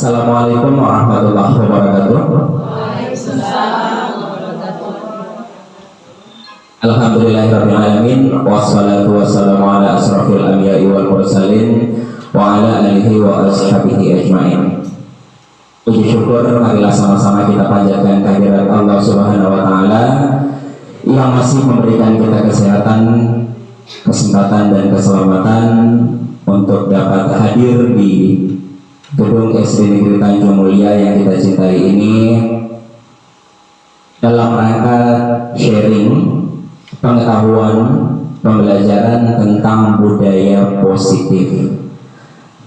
Assalamualaikum warahmatullahi wabarakatuh. Alhamdulillahirrahmanirrahim. Wassalatu wassalamu ala asrafil anbiya'i wal mursalin wa ala alihi wa ashabihi ajma'in. Puji syukur marilah sama-sama kita panjatkan kehadirat Allah Subhanahu wa taala yang masih memberikan kita kesehatan, kesempatan dan keselamatan untuk dapat hadir di gedung SD Negeri Tanjung Mulia yang kita cintai ini dalam rangka sharing pengetahuan, pembelajaran tentang budaya positif.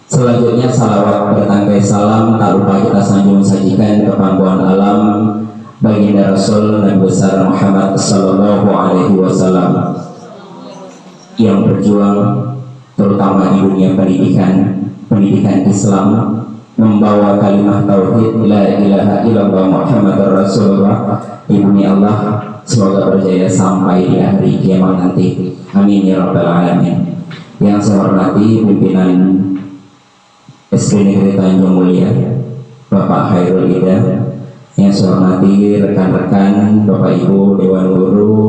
Selanjutnya salawat bertangkai salam tak lupa kita sanjung sajikan ke pangkuan alam baginda Rasul Nabi besar Muhammad sallallahu alaihi wasallam yang berjuang terutama di dunia pendidikan Islam, membawa kalimat tauhid la ilaha illallah Muhammadur Rasulullah ibni Allah, semoga berjaya sampai di hari kiamat nanti. Amin ya rabbal alamin. Yang saya hormati pimpinan SD Negeri Tanjung Mulia Bapak Khairul Ida, yang saya hormati rekan-rekan Bapak Ibu Dewan Guru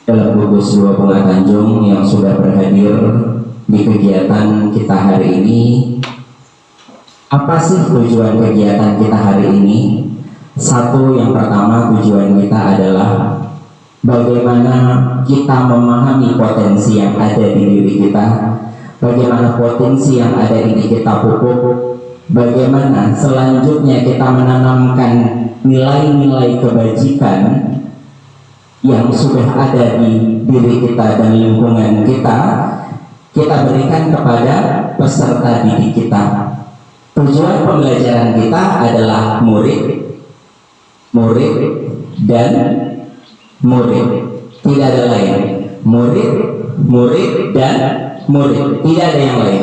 dalam gugus 2 Bunga Tanjung yang sudah berhadir di kegiatan kita hari ini. Apa sih tujuan kegiatan kita hari ini? Satu, yang pertama tujuan kita adalah bagaimana kita memahami potensi yang ada di diri kita, bagaimana potensi yang ada ini kita pupuk, bagaimana selanjutnya kita menanamkan nilai-nilai kebajikan yang sudah ada di diri kita dan lingkungan kita berikan kepada peserta didik kita. Tujuan pembelajaran kita adalah murid dan murid, tidak ada lain. Murid dan murid, tidak ada yang lain.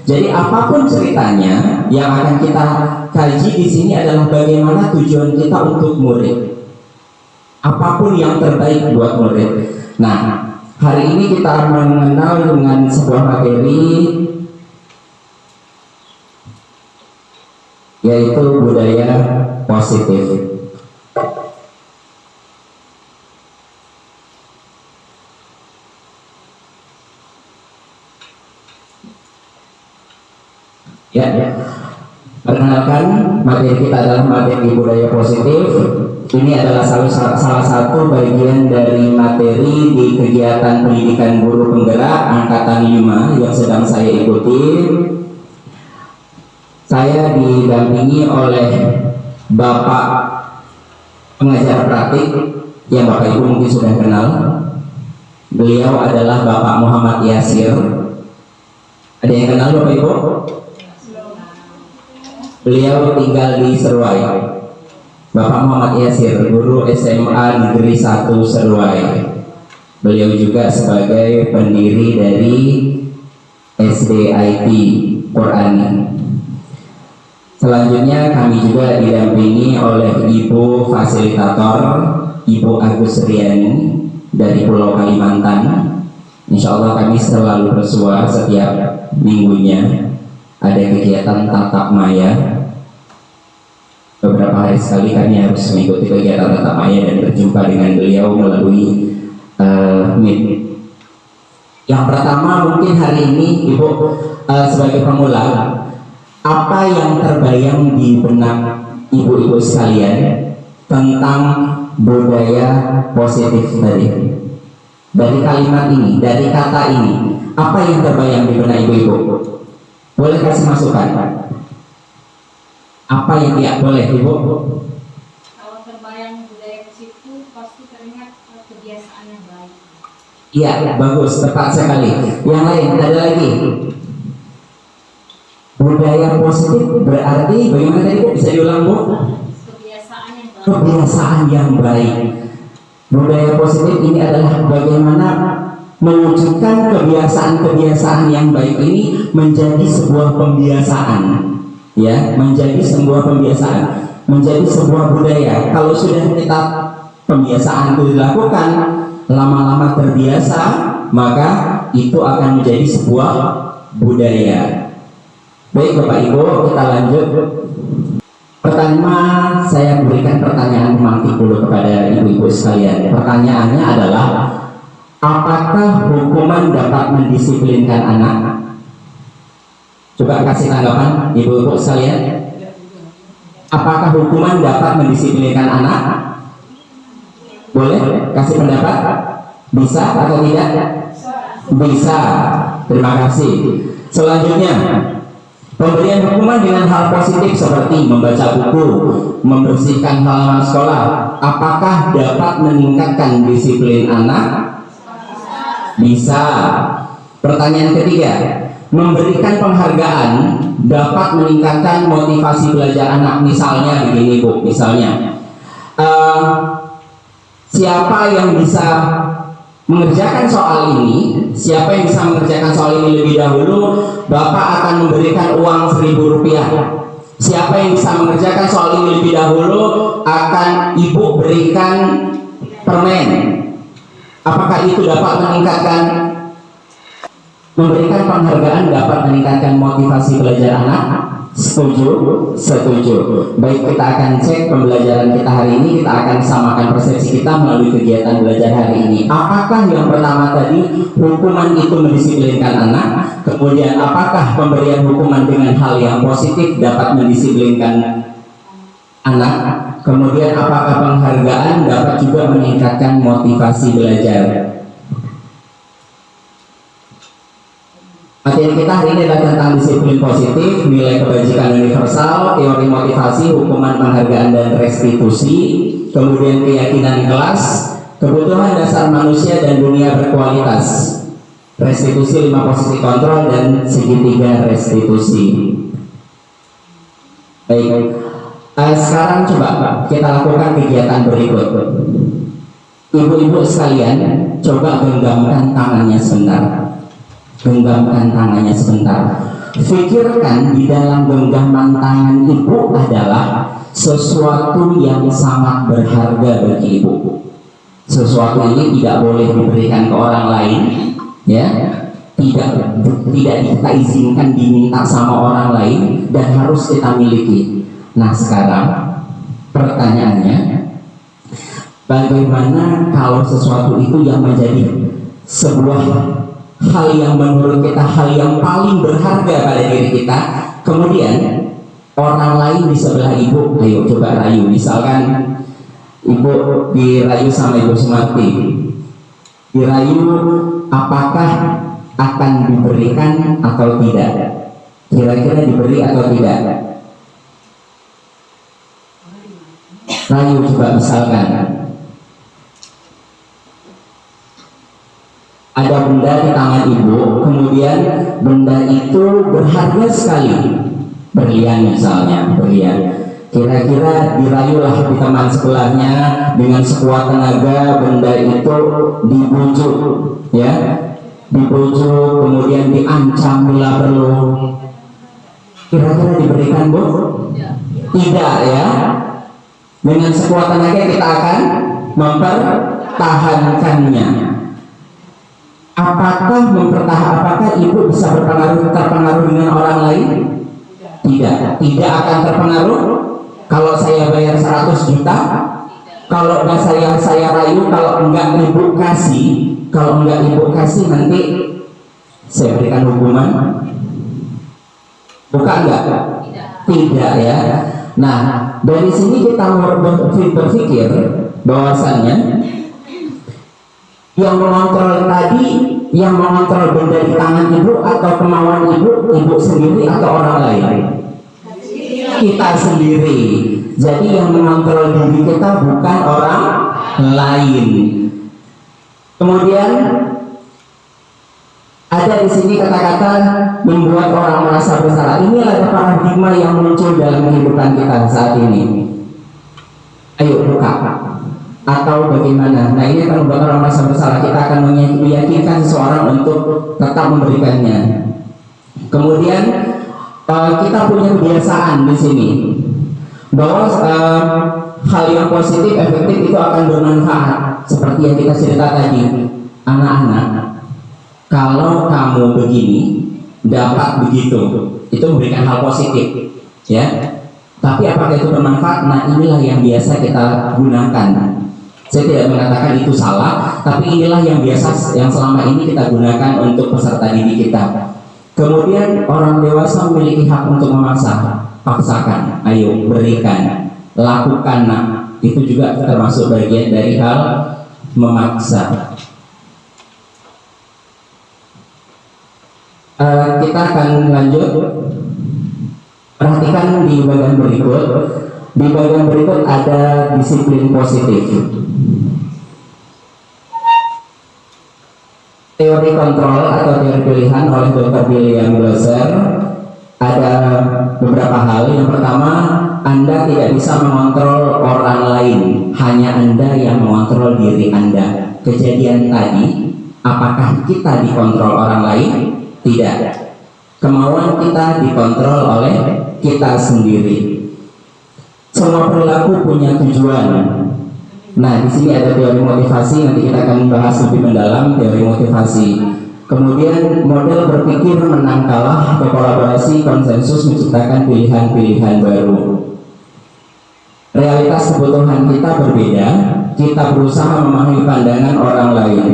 Jadi apapun ceritanya, yang akan kita kaji di sini adalah bagaimana tujuan kita untuk murid. Apapun yang terbaik buat murid. Nah, hari ini kita mengenal dengan sebuah materi yaitu budaya positif. Perkenalkan, materi kita adalah materi budaya positif. Ini adalah salah satu bagian dari materi di kegiatan pendidikan guru penggerak angkatan 5 yang sedang saya ikuti. Saya didampingi oleh Bapak pengajar praktik yang Bapak Ibu mungkin sudah kenal. Beliau adalah Bapak Muhammad Yasir. Ada yang kenal Bapak Ibu? Beliau tinggal di Seruai. Bapak Muhammad Yasir, guru SMA Negeri 1 Seruai. Beliau juga sebagai pendiri dari SDIT Qurani. Selanjutnya kami juga didampingi oleh Ibu Fasilitator, Ibu Agus Riani dari Pulau Kalimantan. Insya Allah kami selalu bersua setiap minggunya ada kegiatan tatap maya. Beberapa hari sekali kami harus mengikuti kegiatan tatap maya dan berjumpa dengan beliau melalui Meet. Yang pertama mungkin hari ini Ibu sebagai pemula, apa yang terbayang di benak ibu-ibu sekalian tentang budaya positif tadi? Dari kalimat ini, dari kata ini, apa yang terbayang di benak ibu-ibu? Boleh kasih masukan? Apa yang tidak boleh, Ibu? Kalau terbayang budaya positif, pasti teringat kebiasaan yang baik. Iya, bagus, tepat sekali. Yang lain, ada lagi? Budaya positif berarti bagaimana tadi Bu? Bisa diulang Bu? Kebiasaan yang baik. Kebiasaan yang baik. Budaya positif ini adalah bagaimana mewujudkan kebiasaan-kebiasaan yang baik ini menjadi sebuah pembiasaan, ya, menjadi sebuah pembiasaan, menjadi sebuah budaya. Kalau sudah kita pembiasaan itu dilakukan, lama-lama terbiasa, maka itu akan menjadi sebuah budaya. Baik Bapak Ibu, kita lanjut. Pertama, saya berikan pertanyaan pemantik dulu kepada ibu-ibu sekalian. Pertanyaannya adalah, apakah hukuman dapat mendisiplinkan anak? Coba kasih tanggapan ibu-ibu sekalian. Apakah hukuman dapat mendisiplinkan anak? Boleh kasih pendapat? Bisa atau tidak? Bisa. Terima kasih. Selanjutnya, pemberian hukuman dengan hal positif seperti membaca buku, membersihkan halaman sekolah, apakah dapat meningkatkan disiplin anak? Bisa. Pertanyaan ketiga, memberikan penghargaan dapat meningkatkan motivasi belajar anak. Misalnya begini Bu, misalnya siapa yang bisa mengerjakan soal ini, siapa yang bisa mengerjakan soal ini lebih dahulu, Bapak akan memberikan uang Rp1.000. Siapa yang bisa mengerjakan soal ini lebih dahulu, akan Ibu berikan permen. Apakah itu dapat meningkatkan? Memberikan penghargaan dapat meningkatkan motivasi belajar anak? Setuju? Setuju. Baik, kita akan cek pembelajaran kita hari ini. Kita akan samakan persepsi kita melalui kegiatan belajar hari ini. Apakah yang pertama tadi, hukuman itu mendisiplinkan anak? Kemudian apakah pemberian hukuman dengan hal yang positif dapat mendisiplinkan anak? Kemudian apakah penghargaan dapat juga meningkatkan motivasi belajar? Materi kita hari ini adalah tentang disiplin positif, nilai kebajikan universal, teori motivasi, hukuman, penghargaan, dan restitusi, kemudian keyakinan kelas, kebutuhan dasar manusia dan dunia berkualitas, restitusi, 5 posisi kontrol, dan segitiga restitusi. Baik, sekarang coba kita lakukan kegiatan berikut. Ibu-ibu sekalian, coba genggamkan tangannya sebentar. Genggamkan tangannya sebentar. Pikirkan di dalam genggaman tangan ibu adalah sesuatu yang sangat berharga bagi ibu. Sesuatu ini tidak boleh diberikan ke orang lain, ya. Tidak kita izinkan diminta sama orang lain dan harus kita miliki. Nah, sekarang pertanyaannya, bagaimana kalau sesuatu itu yang menjadi sebuah hal yang menurut kita hal yang paling berharga pada diri kita, kemudian orang lain di sebelah ibu, ayo coba rayu, misalkan ibu dirayu sama Ibu Sumarti, dirayu apakah akan diberikan atau tidak? Kira-kira diberi atau tidak? Rayu coba, misalkan ada benda di tangan ibu, kemudian benda itu berharga sekali, berlian misalnya, berlian. Kira-kira dirayulah di teman sebelahnya dengan sekuat tenaga, benda itu dibujuk, ya, dibujuk, kemudian diancam bila perlu. Kira-kira diberikan Bu? Tidak, ya. Dengan sekuat tenaga kita akan mempertahankannya. Apakah ibu bisa terpengaruh dengan orang lain? Tidak akan terpengaruh. Kalau saya bayar 100 juta, kalau enggak saya rayu, kalau enggak ibu kasih, nanti saya berikan hukuman. Bukan enggak? Tidak, ya. Nah, dari sini kita berpikir bahwasannya yang mengontrol tadi, yang mengontrol benda di tangan ibu atau kemauan ibu sendiri atau orang lain? Kita sendiri. Jadi yang mengontrol diri kita bukan orang lain. Kemudian ada di sini kata-kata membuat orang merasa bersalah. Ini adalah paradigma yang muncul dalam kehidupan kita saat ini. Ayo buka. Atau bagaimana? Nah, ini akan membuat orang merasa bersalah. Kita akan meyakinkan seseorang untuk tetap memberikannya. Kemudian kita punya kebiasaan di sini bahwa hal yang positif, efektif itu akan bermanfaat. Seperti yang kita cerita tadi, anak-anak, kalau kamu begini, dapat begitu, itu memberikan hal positif, ya. Tapi apakah itu bermanfaat? Nah, inilah yang biasa kita gunakan. Saya tidak mengatakan itu salah, tapi inilah yang biasa, yang selama ini kita gunakan untuk peserta didik kita. Kemudian orang dewasa memiliki hak untuk memaksa. Paksakan, ayo berikan, lakukan. Nah, itu juga termasuk bagian dari hal memaksa. Kita akan lanjut. Perhatikan di bagian berikut. Di bagian berikut ada disiplin positif. Teori kontrol atau teori pilihan oleh Dr. William Glasser ada beberapa hal. Yang pertama, Anda tidak bisa mengontrol orang lain, hanya Anda yang mengontrol diri Anda. Kejadian tadi, apakah kita dikontrol orang lain? Tidak. Kemauan kita dikontrol oleh kita sendiri. Semua perilaku punya tujuan. Nah, di sini ada teori motivasi, nanti kita akan bahas lebih mendalam teori motivasi. Kemudian model berpikir menang kalah, kolaborasi, konsensus menciptakan pilihan-pilihan baru. Realitas kebutuhan kita berbeda, kita berusaha memahami pandangan orang lain.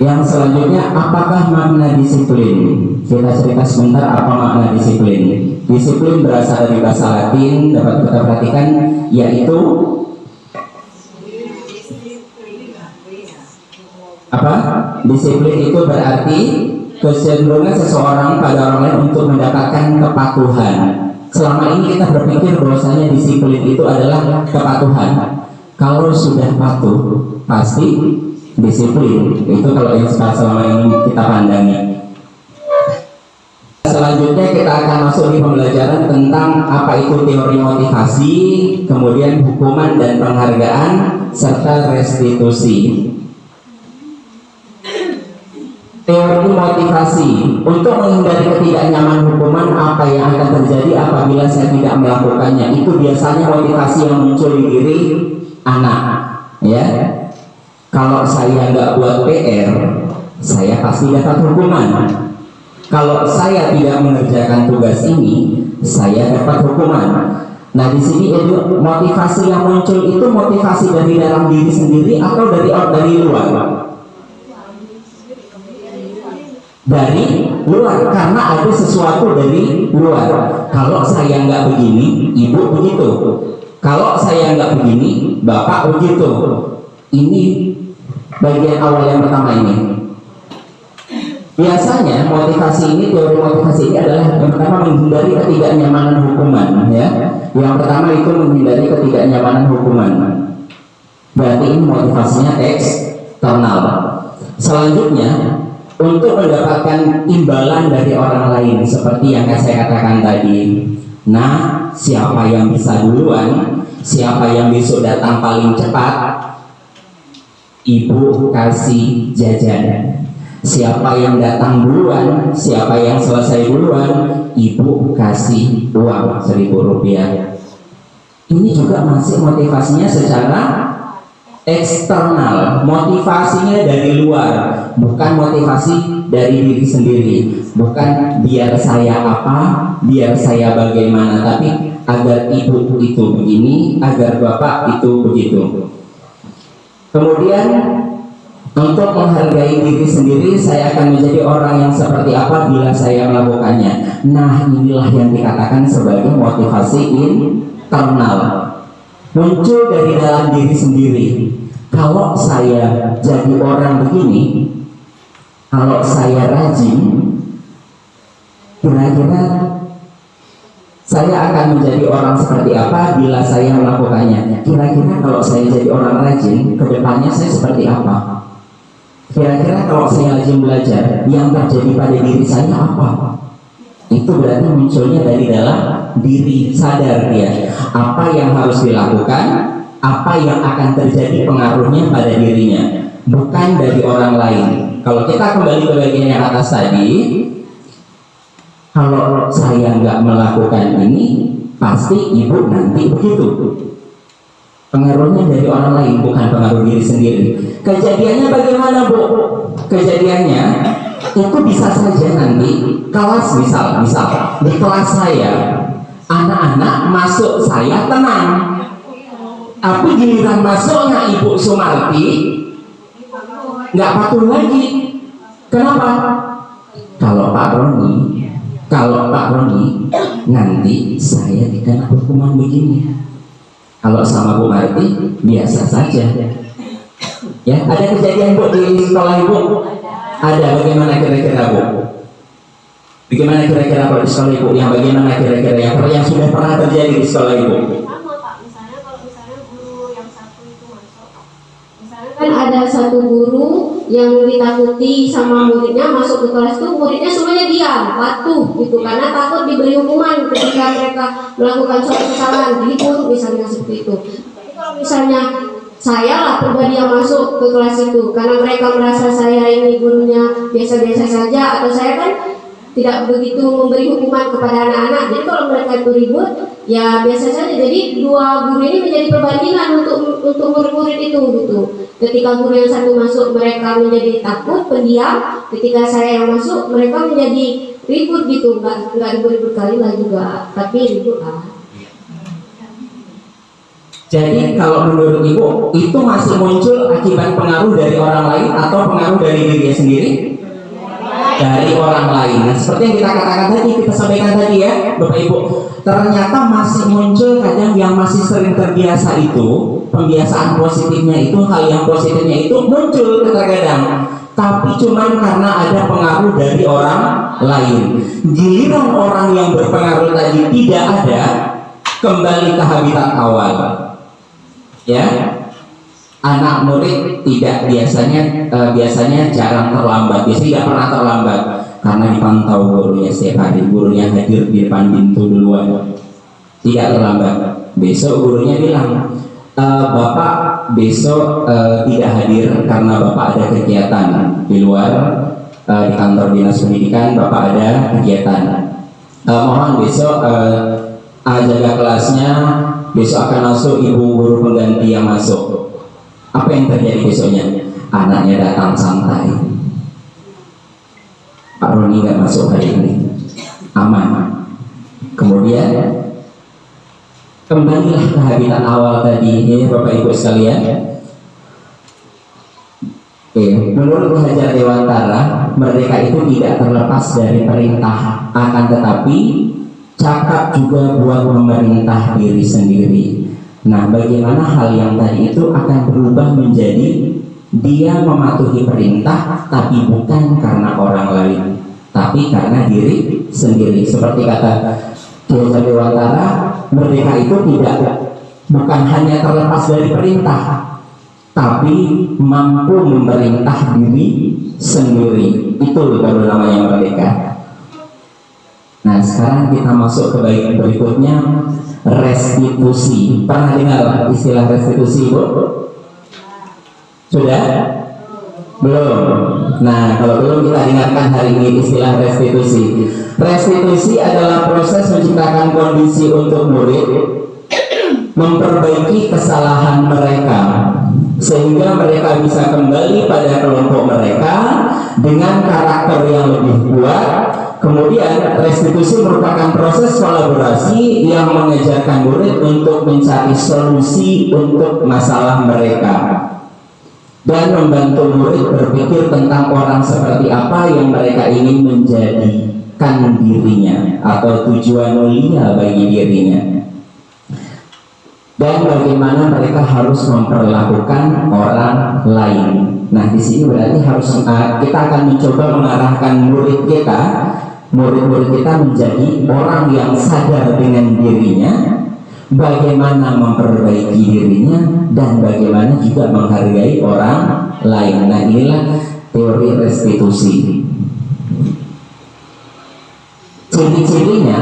Yang selanjutnya, apakah makna disiplin? Kita cerita sebentar apa makna disiplin. Disiplin berasal dari bahasa Latin, dapat kita perhatikan, yaitu apa? Disiplin itu berarti kecenderungan seseorang pada orang lain untuk mendapatkan kepatuhan. Selama ini kita berpikir bahwasanya disiplin itu adalah kepatuhan. Kalau sudah patuh, pasti disiplin. Itu kalau yang selama ini kita pandangi. Selanjutnya kita akan masuk di pembelajaran tentang apa itu teori motivasi, kemudian hukuman dan penghargaan, serta restitusi. Teori motivasi. Untuk menghindari ketidaknyamanan hukuman, apa yang akan terjadi apabila saya tidak melakukannya? Itu biasanya motivasi yang muncul di diri anak, ya. Kalau saya nggak buat PR, saya pasti dapat hukuman. Kalau saya tidak mengerjakan tugas ini, saya dapat hukuman. Nah, di sini itu motivasi yang muncul itu motivasi dari dalam diri sendiri atau dari luar? Dari luar, karena ada sesuatu dari luar. Kalau saya nggak begini, ibu begitu. Kalau saya nggak begini, bapak begitu. Ini bagian awal yang pertama ini. Biasanya motivasi ini, teori motivasi ini adalah yang pertama menghindari ketidaknyamanan hukuman, ya. Yang pertama itu menghindari ketidaknyamanan hukuman. Berarti ini motivasinya eksternal. Selanjutnya, untuk mendapatkan imbalan dari orang lain, seperti yang saya katakan tadi. Nah, siapa yang bisa duluan, siapa yang besok datang paling cepat, ibu kasih jajan. Siapa yang datang duluan, siapa yang selesai duluan, ibu kasih uang 1.000 rupiah. Ini juga masih motivasinya secara eksternal, motivasinya dari luar, bukan motivasi dari diri sendiri. Bukan biar saya apa, biar saya bagaimana, tapi agar ibu itu begini, agar bapak itu begitu. Kemudian untuk menghargai diri sendiri, saya akan menjadi orang yang seperti apa bila saya melakukannya. Nah, inilah yang dikatakan sebagai motivasi internal, muncul dari dalam diri sendiri. Kalau saya jadi orang begini, kalau saya rajin, kira-kira saya akan menjadi orang seperti apa bila saya melakukannya. Kira-kira kalau saya jadi orang rajin, kedepannya saya seperti apa? Kira-kira kalau saya rajin belajar, yang terjadi pada diri saya apa? Itu berarti munculnya dari dalam diri, sadar dia apa yang harus dilakukan, apa yang akan terjadi pengaruhnya pada dirinya, bukan dari orang lain. Kalau kita kembali ke bagian yang atas tadi, kalau saya nggak melakukan ini, pasti ibu nanti begitu. Pengaruhnya dari orang lain, bukan pengaruh diri sendiri. Kejadiannya bagaimana, Bu? Kejadiannya itu bisa saja nanti kelas misal di kelas saya anak-anak masuk saya tenang, tapi giliran masuknya Ibu Sumarti nggak patuh lagi. Kenapa? Kalau Pak Roni nanti saya dikena hukuman begini. Kalau sama Bu Marti biasa saja. Ya, ada kejadian Bu di sekolah Ibu? Ada. Bagaimana kira-kira Bu? Bagaimana kira-kira Pak di sekolah Ibu? Yang bagaimana kira-kira yang sudah pernah terjadi di sekolah Ibu? Sama Pak, misalnya kalau guru yang satu itu masuk, misalnya kan ada satu guru yang ditakuti sama muridnya masuk ke kelas itu, muridnya semuanya diam, patuh gitu, karena takut diberi hukuman ketika mereka melakukan suatu kesalahan, dihibur misalnya seperti itu. Tapi kalau misalnya saya lah pribadi yang masuk ke kelas itu, karena mereka merasa saya ini gurunya biasa-biasa saja, atau saya kan tidak begitu memberi hukuman kepada anak-anak. Jadi kalau mereka itu ribut, ya biasa saja. Jadi dua guru ini menjadi perbandingan untuk murid-murid itu gitu. Ketika guru yang satu masuk, mereka menjadi takut, pendiam. Ketika saya yang masuk, mereka menjadi ribut gitu. Nggak ribut kali lah juga, tapi ribut lah. Jadi kalau menurut Ibu itu masih muncul akibat pengaruh dari orang lain atau pengaruh dari dirinya sendiri? Dari orang lain. Nah, seperti yang kita katakan tadi, kita sampaikan tadi ya Bapak Ibu, ternyata masih muncul kadang yang masih sering terbiasa itu, pembiasaan positifnya itu, hal yang positifnya itu muncul terkadang, tapi cuman karena ada pengaruh dari orang lain. Giliran orang yang berpengaruh tadi tidak ada, kembali ke habitat awal. Ya, anak murid tidak biasanya jarang terlambat, biasanya tidak pernah terlambat karena dipantau gurunya setiap hari, gurunya hadir di depan pintu duluan, tidak terlambat. Besok gurunya bilang, Bapak besok tidak hadir karena Bapak ada kegiatan di luar, di kantor dinas pendidikan Bapak ada kegiatan, mohon besok jaga kelasnya, besok akan masuk ibu guru pengganti yang masuk. Apa yang terjadi besoknya? Anaknya datang santai. Pak Roni nggak masuk hari ini, aman. Kemudian kembalilah ke habitat awal tadi, ini Bapak Ibu sekalian. Menurut Hajar Dewantara, merdeka itu tidak terlepas dari perintah, akan tetapi cakap juga buat memerintah diri sendiri. Nah, bagaimana hal yang tadi itu akan berubah menjadi dia mematuhi perintah, tapi bukan karena orang lain, tapi karena diri sendiri. Seperti kata Hajar Dewantara, merdeka itu bukan hanya terlepas dari perintah, tapi mampu memerintah diri sendiri. Itu baru namanya merdeka. Nah, sekarang kita masuk ke bagian berikutnya, restitusi. Pernah dengar istilah restitusi, Bu? Sudah? Belum? Nah, kalau belum, kita dengarkan hari ini istilah restitusi. Restitusi adalah proses menciptakan kondisi untuk murid memperbaiki kesalahan mereka sehingga mereka bisa kembali pada kelompok mereka dengan karakter yang lebih kuat. Kemudian restitusi merupakan proses kolaborasi yang mengajarkan murid untuk mencari solusi untuk masalah mereka dan membantu murid berpikir tentang orang seperti apa yang mereka ingin menjadikan dirinya atau tujuan mulia bagi dirinya, dan bagaimana mereka harus memperlakukan orang lain. Nah, di sini berarti harus kita akan mencoba mengarahkan murid kita menjadi orang yang sadar dengan dirinya, bagaimana memperbaiki dirinya, dan bagaimana juga menghargai orang lain. Nah, inilah teori restitusi. Ciri-cirinya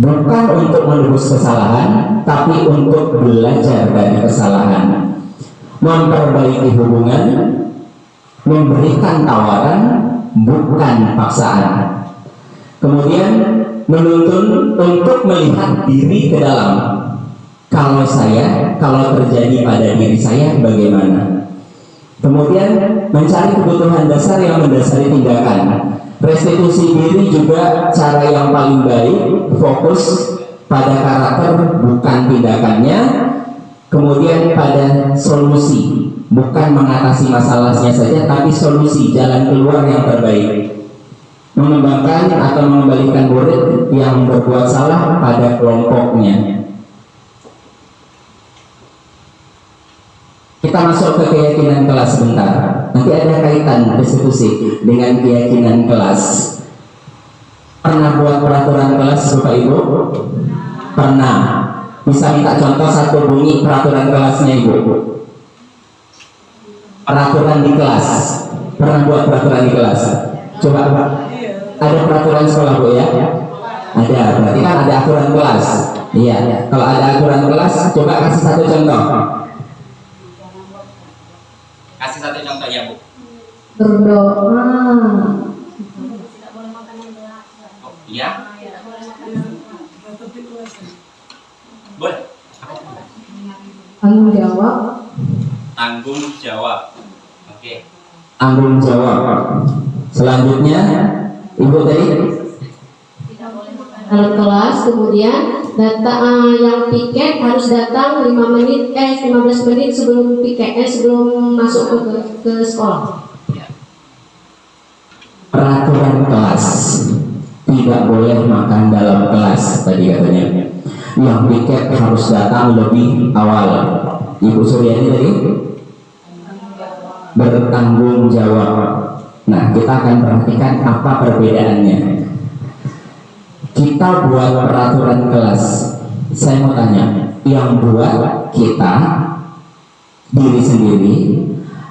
bukan untuk menebus kesalahan, tapi untuk belajar dari kesalahan, memperbaiki hubungan, memberikan tawaran, bukan paksaan. Kemudian menuntun untuk melihat diri ke dalam. Kalau terjadi pada diri saya bagaimana? Kemudian mencari kebutuhan dasar yang mendasari tindakan. Restitusi diri juga cara yang paling baik, fokus pada karakter bukan tindakannya, kemudian pada solusi, bukan mengatasi masalahnya saja tapi solusi, jalan keluar yang terbaik. Mengembangkan atau mengembalikan murid yang berbuat salah pada kelompoknya. Kita masuk ke keyakinan kelas sebentar. Nanti ada kaitan restitusi dengan keyakinan kelas. Pernah buat peraturan kelas Bapak Ibu? Pernah. Bisa minta contoh satu bunyi peraturan kelasnya Ibu? Peraturan di kelas. Pernah buat peraturan di kelas? Coba Pak. Ada peraturan sekolah Bu ya? Ada. Berarti kan ada aturan kelas. Iya. Kalau ada aturan kelas, coba kasih satu contoh. Kasih satu contohnya Bu. Berdoa. Tidak boleh makan yang berat. Oh, iya. Tidak boleh makan yang Boleh. Tanggung jawab. Tanggung jawab. Oke. Tanggung jawab. Selanjutnya, Ibu tadi tidak boleh makan. Alat kelas, kemudian data yang piket harus datang 15 menit sebelum piket, sebelum masuk ke sekolah. peraturan kelas, tidak boleh makan dalam kelas tadi katanya. Yang piket harus datang lebih awal. Ibu Suryani tadi bertanggung jawab. Nah, kita akan perhatikan apa perbedaannya. Kita buat peraturan kelas. Saya mau tanya, yang buat kita diri sendiri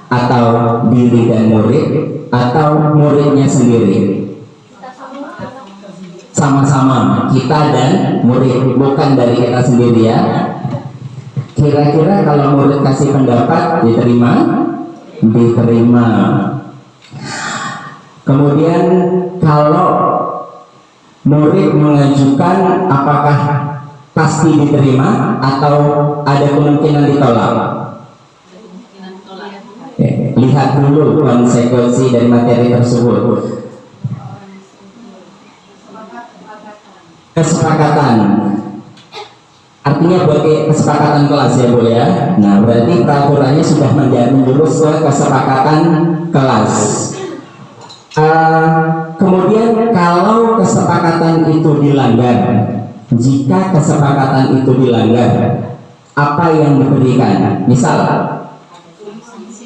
atau diri dan murid atau muridnya sendiri? Sama-sama, kita dan murid, bukan dari kita sendiri ya. Kira-kira kalau murid kasih pendapat diterima? Diterima. Kemudian kalau murid mengajukan, apakah pasti diterima atau ada kemungkinan ditolak? Lihat dulu konsekuensi dari materi tersebut. Kesepakatan, artinya buat kesepakatan kelas ya Bu ya. Nah, berarti peraturannya sudah menjurus ke kesepakatan kelas. Kemudian kalau kesepakatan itu dilanggar, jika kesepakatan itu dilanggar, apa yang diberikan? Misal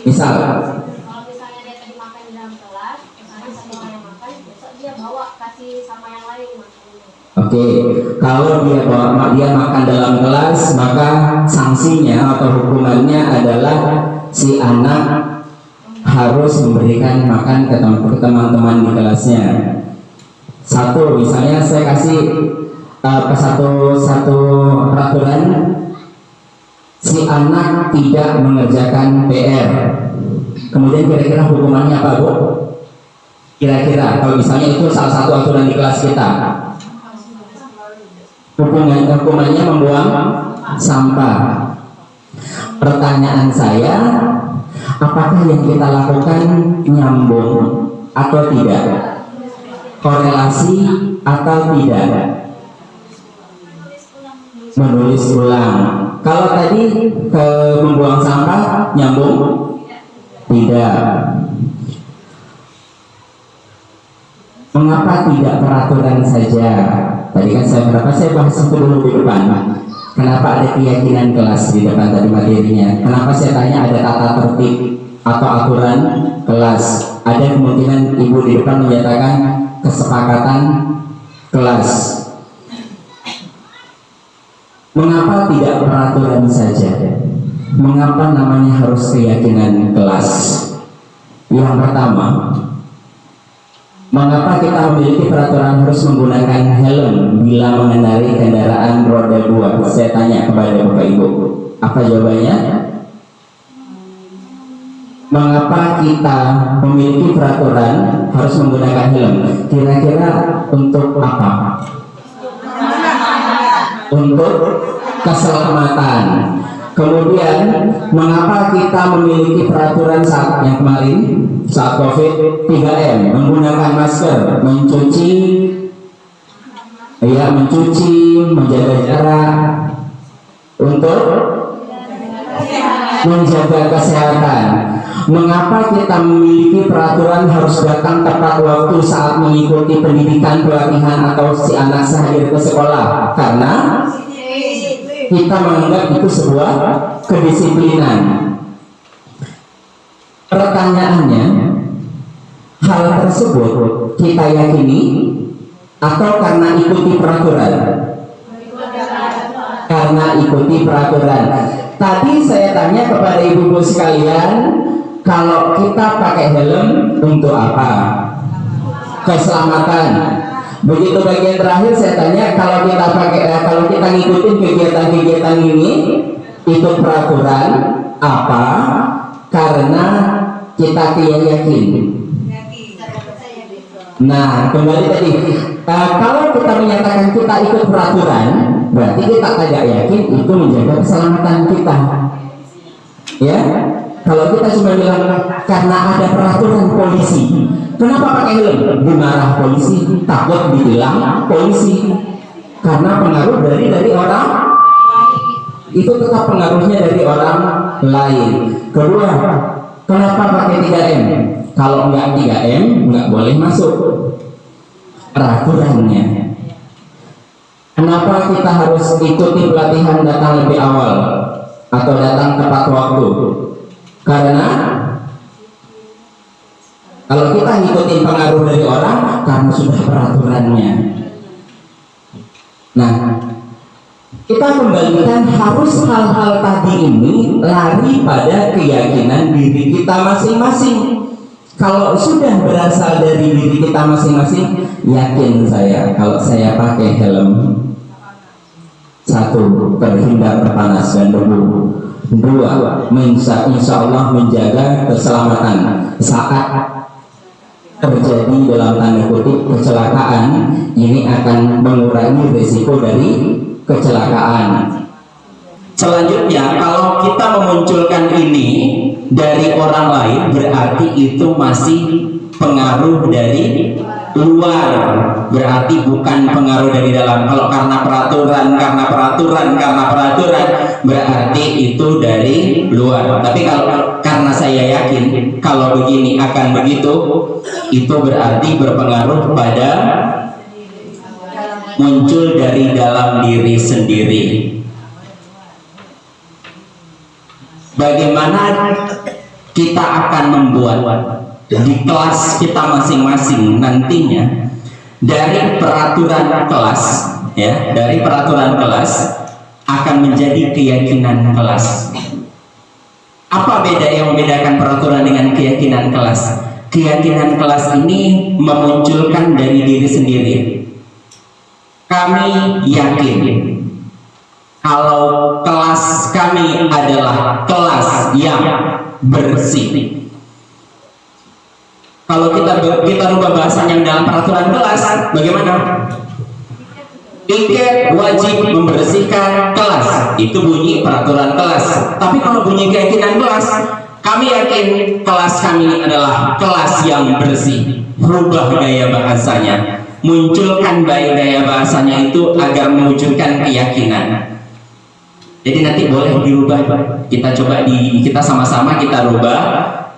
Kalau misalnya dia tadi makan di dalam kelas, misalnya satu yang makan, besok dia bawa kasih sama yang lain makannya. Oke, kalau dia makan dalam kelas, maka sanksinya atau hukumannya adalah si anak harus memberikan makan ke teman-teman di kelasnya. Satu, misalnya saya kasih satu peraturan, si anak tidak mengerjakan PR. Kemudian kira-kira hukumannya apa Bu? Kira-kira kalau misalnya itu salah satu aturan di kelas kita, hukumannya membuang sampah. Pertanyaan saya, apakah yang kita lakukan nyambung atau tidak? Korelasi atau tidak? Menulis ulang. Kalau tadi membuang sampah nyambung? Tidak. Mengapa tidak peraturan saja? Tadi kan saya bahas itu dulu di depan. Kenapa ada keyakinan kelas di depan tadi materinya? Kenapa saya tanya ada tata tertib atau aturan kelas? Ada kemungkinan ibu di depan menyatakan kesepakatan kelas. Mengapa tidak peraturan saja? Mengapa namanya harus keyakinan kelas? Yang pertama, mengapa kita memiliki peraturan harus menggunakan helm bila mengendarai kendaraan roda 2? Saya tanya kepada Bapak Ibu, apa jawabannya? Mengapa kita memiliki peraturan harus menggunakan helm? Kira-kira untuk apa? Untuk keselamatan. Kemudian mengapa kita memiliki peraturan saat yang kemarin saat COVID 3M, menggunakan masker, mencuci, menjaga jarak untuk menjaga kesehatan. Mengapa kita memiliki peraturan harus datang tepat waktu saat mengikuti pendidikan, pelatihan atau si anak sehadir ke sekolah? Karena kita menganggap itu sebuah kedisiplinan. Pertanyaannya, hal tersebut kita yakini atau karena ikuti peraturan? Karena ikuti peraturan. Tadi saya tanya kepada ibu-ibu sekalian, kalau kita pakai helm untuk apa? Keselamatan. Begitu bagian terakhir saya tanya, kalau kita ngikutin kegiatan-kegiatan ini, ikut peraturan apa? Karena kita yakin. Nah, kembali tadi, kalau kita menyatakan kita ikut peraturan, berarti kita tidak yakin itu menjaga keselamatan kita. Ya, kalau kita cuma bilang karena ada peraturan polisi, kenapa pakai helm? Dimarah polisi, takut dibilang polisi. Karena pengaruh dari orang, itu tetap pengaruhnya dari orang lain. Kedua, kenapa pakai 3M? Kalau nggak 3M, nggak boleh masuk peraturannya. Kenapa kita harus ikuti pelatihan datang lebih awal atau datang tepat waktu? Karena kalau kita ngikutin pengaruh dari orang, karena sudah peraturannya. Nah, kita kembalikan harus hal-hal tadi ini lari pada keyakinan diri kita masing-masing. Kalau sudah berasal dari diri kita masing-masing, yakin saya kalau saya pakai helm, satu, terhindar panas dan debu. Dua, insya Allah menjaga keselamatan saat terjadi dalam tanda kutip kecelakaan. Ini akan mengurangi risiko dari kecelakaan. Selanjutnya, kalau kita memunculkan ini dari orang lain, berarti itu masih pengaruh dari luar, berarti bukan pengaruh dari dalam. Kalau karena peraturan, berarti itu dari luar. Tapi kalau karena saya yakin kalau begini akan begitu, itu berarti berpengaruh pada muncul dari dalam diri sendiri. Bagaimana kita akan membuat di kelas kita masing-masing nantinya dari peraturan kelas, ya, dari peraturan kelas akan menjadi keyakinan kelas. Apa beda yang membedakan peraturan dengan keyakinan kelas? Keyakinan kelas ini memunculkan dari diri sendiri. Kami yakin kalau kelas kami adalah kelas yang bersih. Kalau kita rubah bahasanya dalam peraturan kelas, bagaimana? Piket wajib membersihkan kelas, itu bunyi peraturan kelas. Tapi kalau bunyi keyakinan kelas, kami yakin kelas kami adalah kelas yang bersih. Rubah gaya bahasanya, munculkan gaya bahasanya itu agar mewujudkan keyakinan. Jadi nanti boleh dirubah, kita coba kita sama-sama kita rubah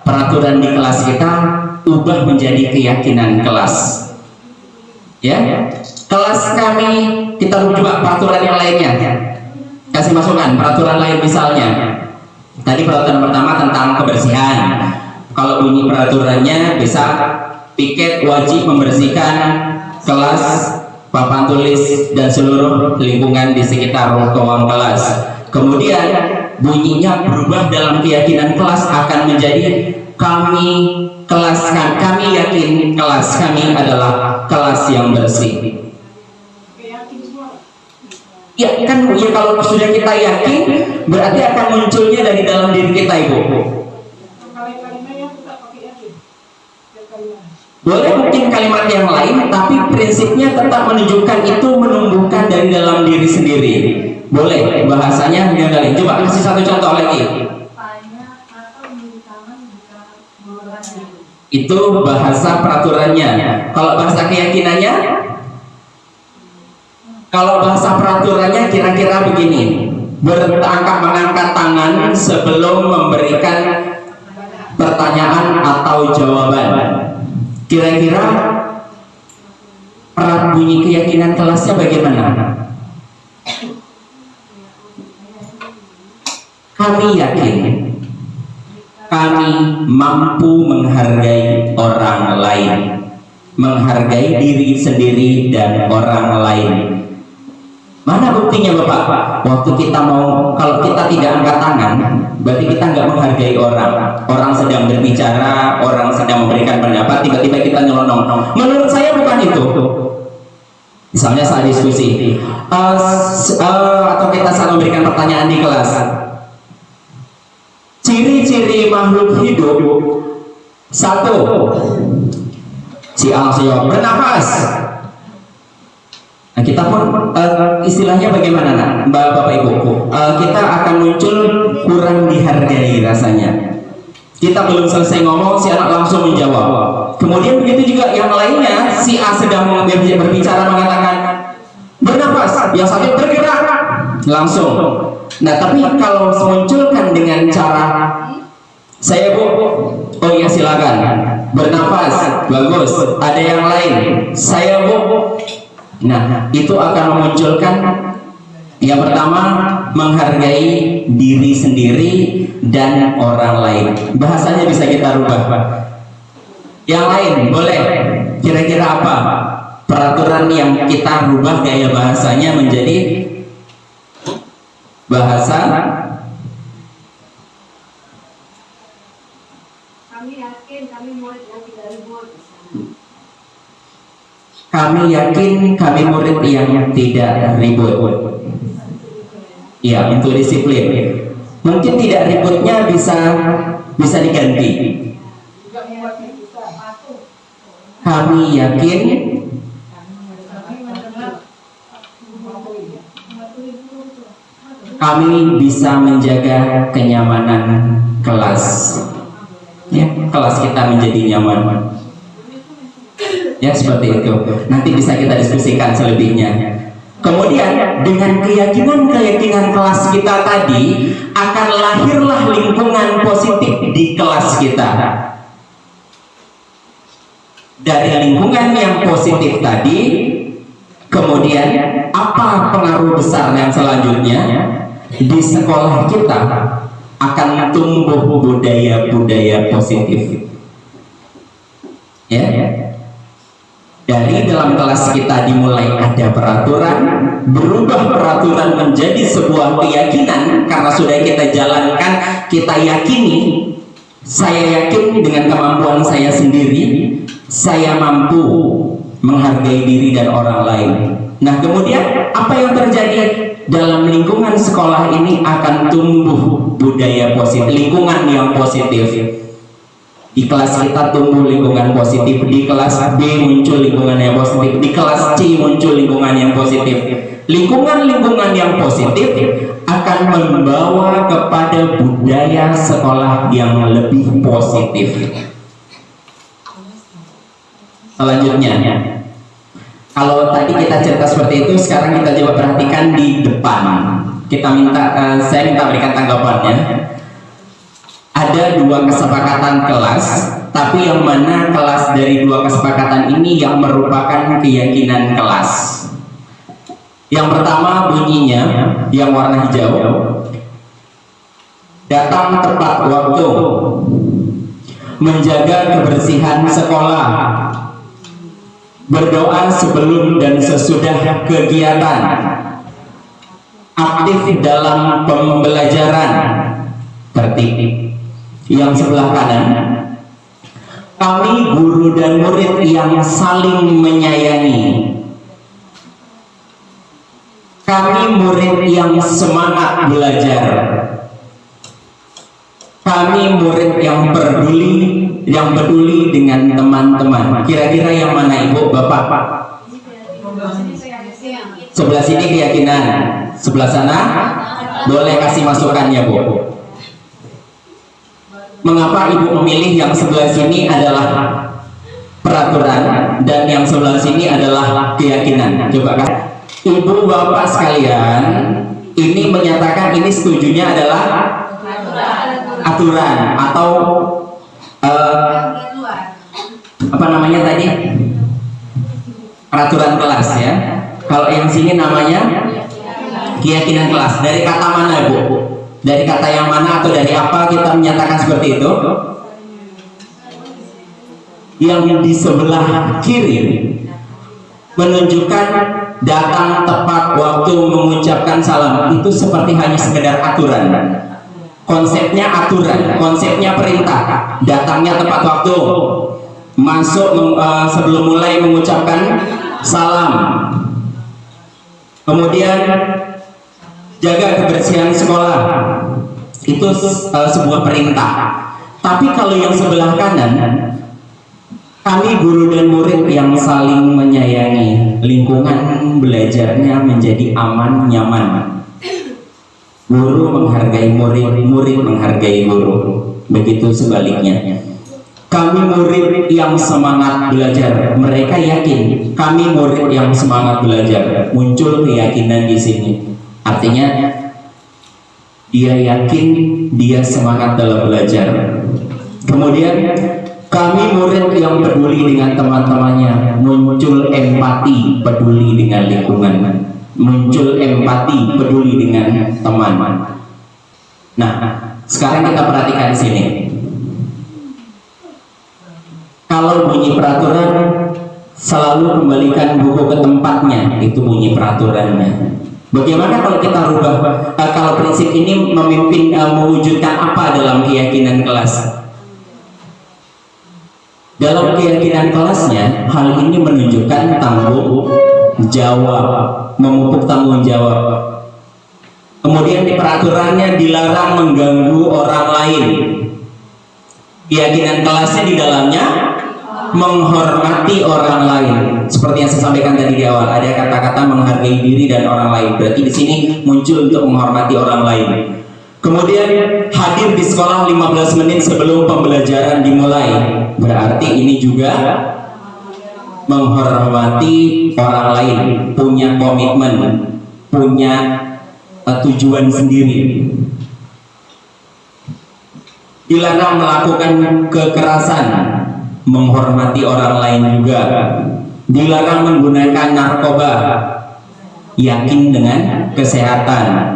peraturan di kelas kita, ubah menjadi keyakinan kelas. Ya, kelas kami kita rubah peraturan yang lainnya. Kasih masukan peraturan lain misalnya. Tadi peraturan pertama tentang kebersihan. Kalau bunyi peraturannya bisa piket wajib membersihkan kelas, papan tulis dan seluruh lingkungan di sekitar ruang kelas. Kemudian bunyinya berubah dalam keyakinan kelas akan menjadi kami yakin kelas kami adalah kelas yang bersih. Ya kan, ya kalau sudah kita yakin berarti akan munculnya dari dalam diri kita, Ibu. Boleh mungkin kalimat yang lain, tapi prinsipnya tetap menunjukkan itu menumbuhkan dari dalam diri sendiri. Boleh, bahasanya diandalin. Coba kasih satu contoh lagi. Itu bahasa peraturannya. Kalau bahasa keyakinannya, kalau bahasa peraturannya kira-kira begini: mengangkat tangan sebelum memberikan pertanyaan atau jawaban. Kira-kira bunyi keyakinan kelasnya bagaimana? Kami yakin kami mampu menghargai orang lain, menghargai diri sendiri dan orang lain. Mana buktinya Bapak? Waktu kita mau, kalau kita tidak angkat tangan, berarti kita nggak menghargai orang. Orang sedang berbicara, orang sedang memberikan pendapat, tiba-tiba kita nyelonong. Menurut saya bukan itu. Misalnya saat diskusi, atau kita saat memberikan pertanyaan di kelas. Ciri-ciri makhluk hidup. 1. Si Alsio bernafas. Nah, kita pun istilahnya bagaimana, Bapak Ibu? Kita akan muncul kurang dihargai rasanya. Kita belum selesai ngomong, si anak langsung menjawab. Kemudian begitu juga yang lainnya, si A sedang berbicara mengatakan bernafas, yang satu bergerak langsung. Nah, tapi kalau munculkan dengan cara saya Bu, oh iya silakan, bernafas, bagus. Ada yang lain, saya Bu. Nah, itu akan memunculkan yang pertama, menghargai diri sendiri dan orang lain. Bahasanya bisa kita rubah. Yang lain boleh. Kira-kira apa peraturan yang kita rubah gaya bahasanya menjadi bahasa? Kami yakin kami murid yang tidak ribut. Kami yakin kami murid yang tidak ribut. Ya, untuk disiplin. Mungkin tidak ributnya bisa diganti. Kami yakin kami bisa menjaga kenyamanan kelas. Ya, kelas kita menjadi nyaman. Ya, seperti itu. Nanti bisa kita diskusikan selebihnya. Kemudian dengan keyakinan kelas kita tadi akan lahirlah lingkungan positif di kelas kita. Dari lingkungan yang positif tadi, kemudian apa pengaruh besar yang selanjutnya? Di sekolah kita akan tumbuh budaya-budaya positif. Ya. Dari dalam kelas kita dimulai ada peraturan, berubah peraturan menjadi sebuah keyakinan karena sudah kita jalankan, kita yakini, saya yakin dengan kemampuan saya sendiri, saya mampu menghargai diri dan orang lain. Nah, kemudian apa yang terjadi? Dalam lingkungan sekolah ini akan tumbuh budaya positif, lingkungan yang positif. Di kelas kita tumbuh lingkungan positif, di kelas B muncul lingkungan yang positif, di kelas C muncul lingkungan yang positif. Lingkungan-lingkungan yang positif akan membawa kepada budaya sekolah yang lebih positif. Selanjutnya, kalau tadi kita cerita seperti itu, sekarang kita coba perhatikan di depan. Saya minta berikan tanggapannya. Ada 2 kesepakatan kelas, tapi yang mana kelas dari 2 kesepakatan ini yang merupakan keyakinan kelas. Yang pertama bunyinya, yang warna hijau, datang tepat waktu, menjaga kebersihan sekolah, berdoa sebelum dan sesudah kegiatan, aktif dalam pembelajaran, tertib. Yang sebelah kanan, kami guru dan murid yang saling menyayangi, kami murid yang semangat belajar, kami murid yang peduli dengan teman-teman. Kira-kira yang mana Ibu, Bapak? Sebelah sini keyakinan, Sebelah sana boleh kasih masukannya, Bu. Mengapa Ibu memilih yang sebelah sini adalah peraturan dan yang sebelah sini adalah keyakinan? Coba kan, Ibu Bapak sekalian, ini menyatakan ini setujunya adalah aturan atau apa namanya tadi? Peraturan kelas ya. Kalau yang sini namanya keyakinan kelas. Dari kata mana, Bu? Dari kata yang mana atau dari apa kita menyatakan seperti itu? Yang di sebelah kiri menunjukkan datang tepat waktu mengucapkan salam. Itu seperti hanya sekedar aturan. Konsepnya aturan, konsepnya perintah. Datangnya tepat waktu, masuk sebelum mulai mengucapkan salam. Kemudian jaga kebersihan sekolah, itu sebuah perintah. Tapi kalau yang sebelah kanan, kami guru dan murid yang saling menyayangi, lingkungan belajarnya menjadi aman, nyaman. Guru menghargai murid, murid menghargai guru. Begitu sebaliknya. Kami murid yang semangat belajar, mereka yakin. Kami murid yang semangat belajar, muncul keyakinan di sini. Artinya dia yakin, dia semangat dalam belajar. Kemudian kami murid yang peduli dengan teman-temannya, muncul empati, peduli dengan lingkungan, muncul empati, peduli dengan teman. Nah, sekarang kita perhatikan di sini. Kalau bunyi peraturan, selalu kembalikan buku ke tempatnya, itu bunyi peraturannya. Bagaimana kalau kita rubah, kalau prinsip ini memimpin, mewujudkan apa dalam keyakinan kelas? Dalam keyakinan kelasnya, hal ini menunjukkan tanggung jawab, memupuk tanggung jawab. Kemudian di peraturannya dilarang mengganggu orang lain. Keyakinan kelasnya di dalamnya menghormati orang lain. Seperti yang saya sampaikan tadi di awal, ada kata-kata menghargai diri dan orang lain. Berarti di sini muncul untuk menghormati orang lain. Kemudian hadir di sekolah 15 menit sebelum pembelajaran dimulai. Berarti ini juga menghormati orang lain, punya komitmen, punya tujuan sendiri. Dilarang melakukan kekerasan, menghormati orang lain juga. Dilarang menggunakan narkoba, yakin dengan kesehatan.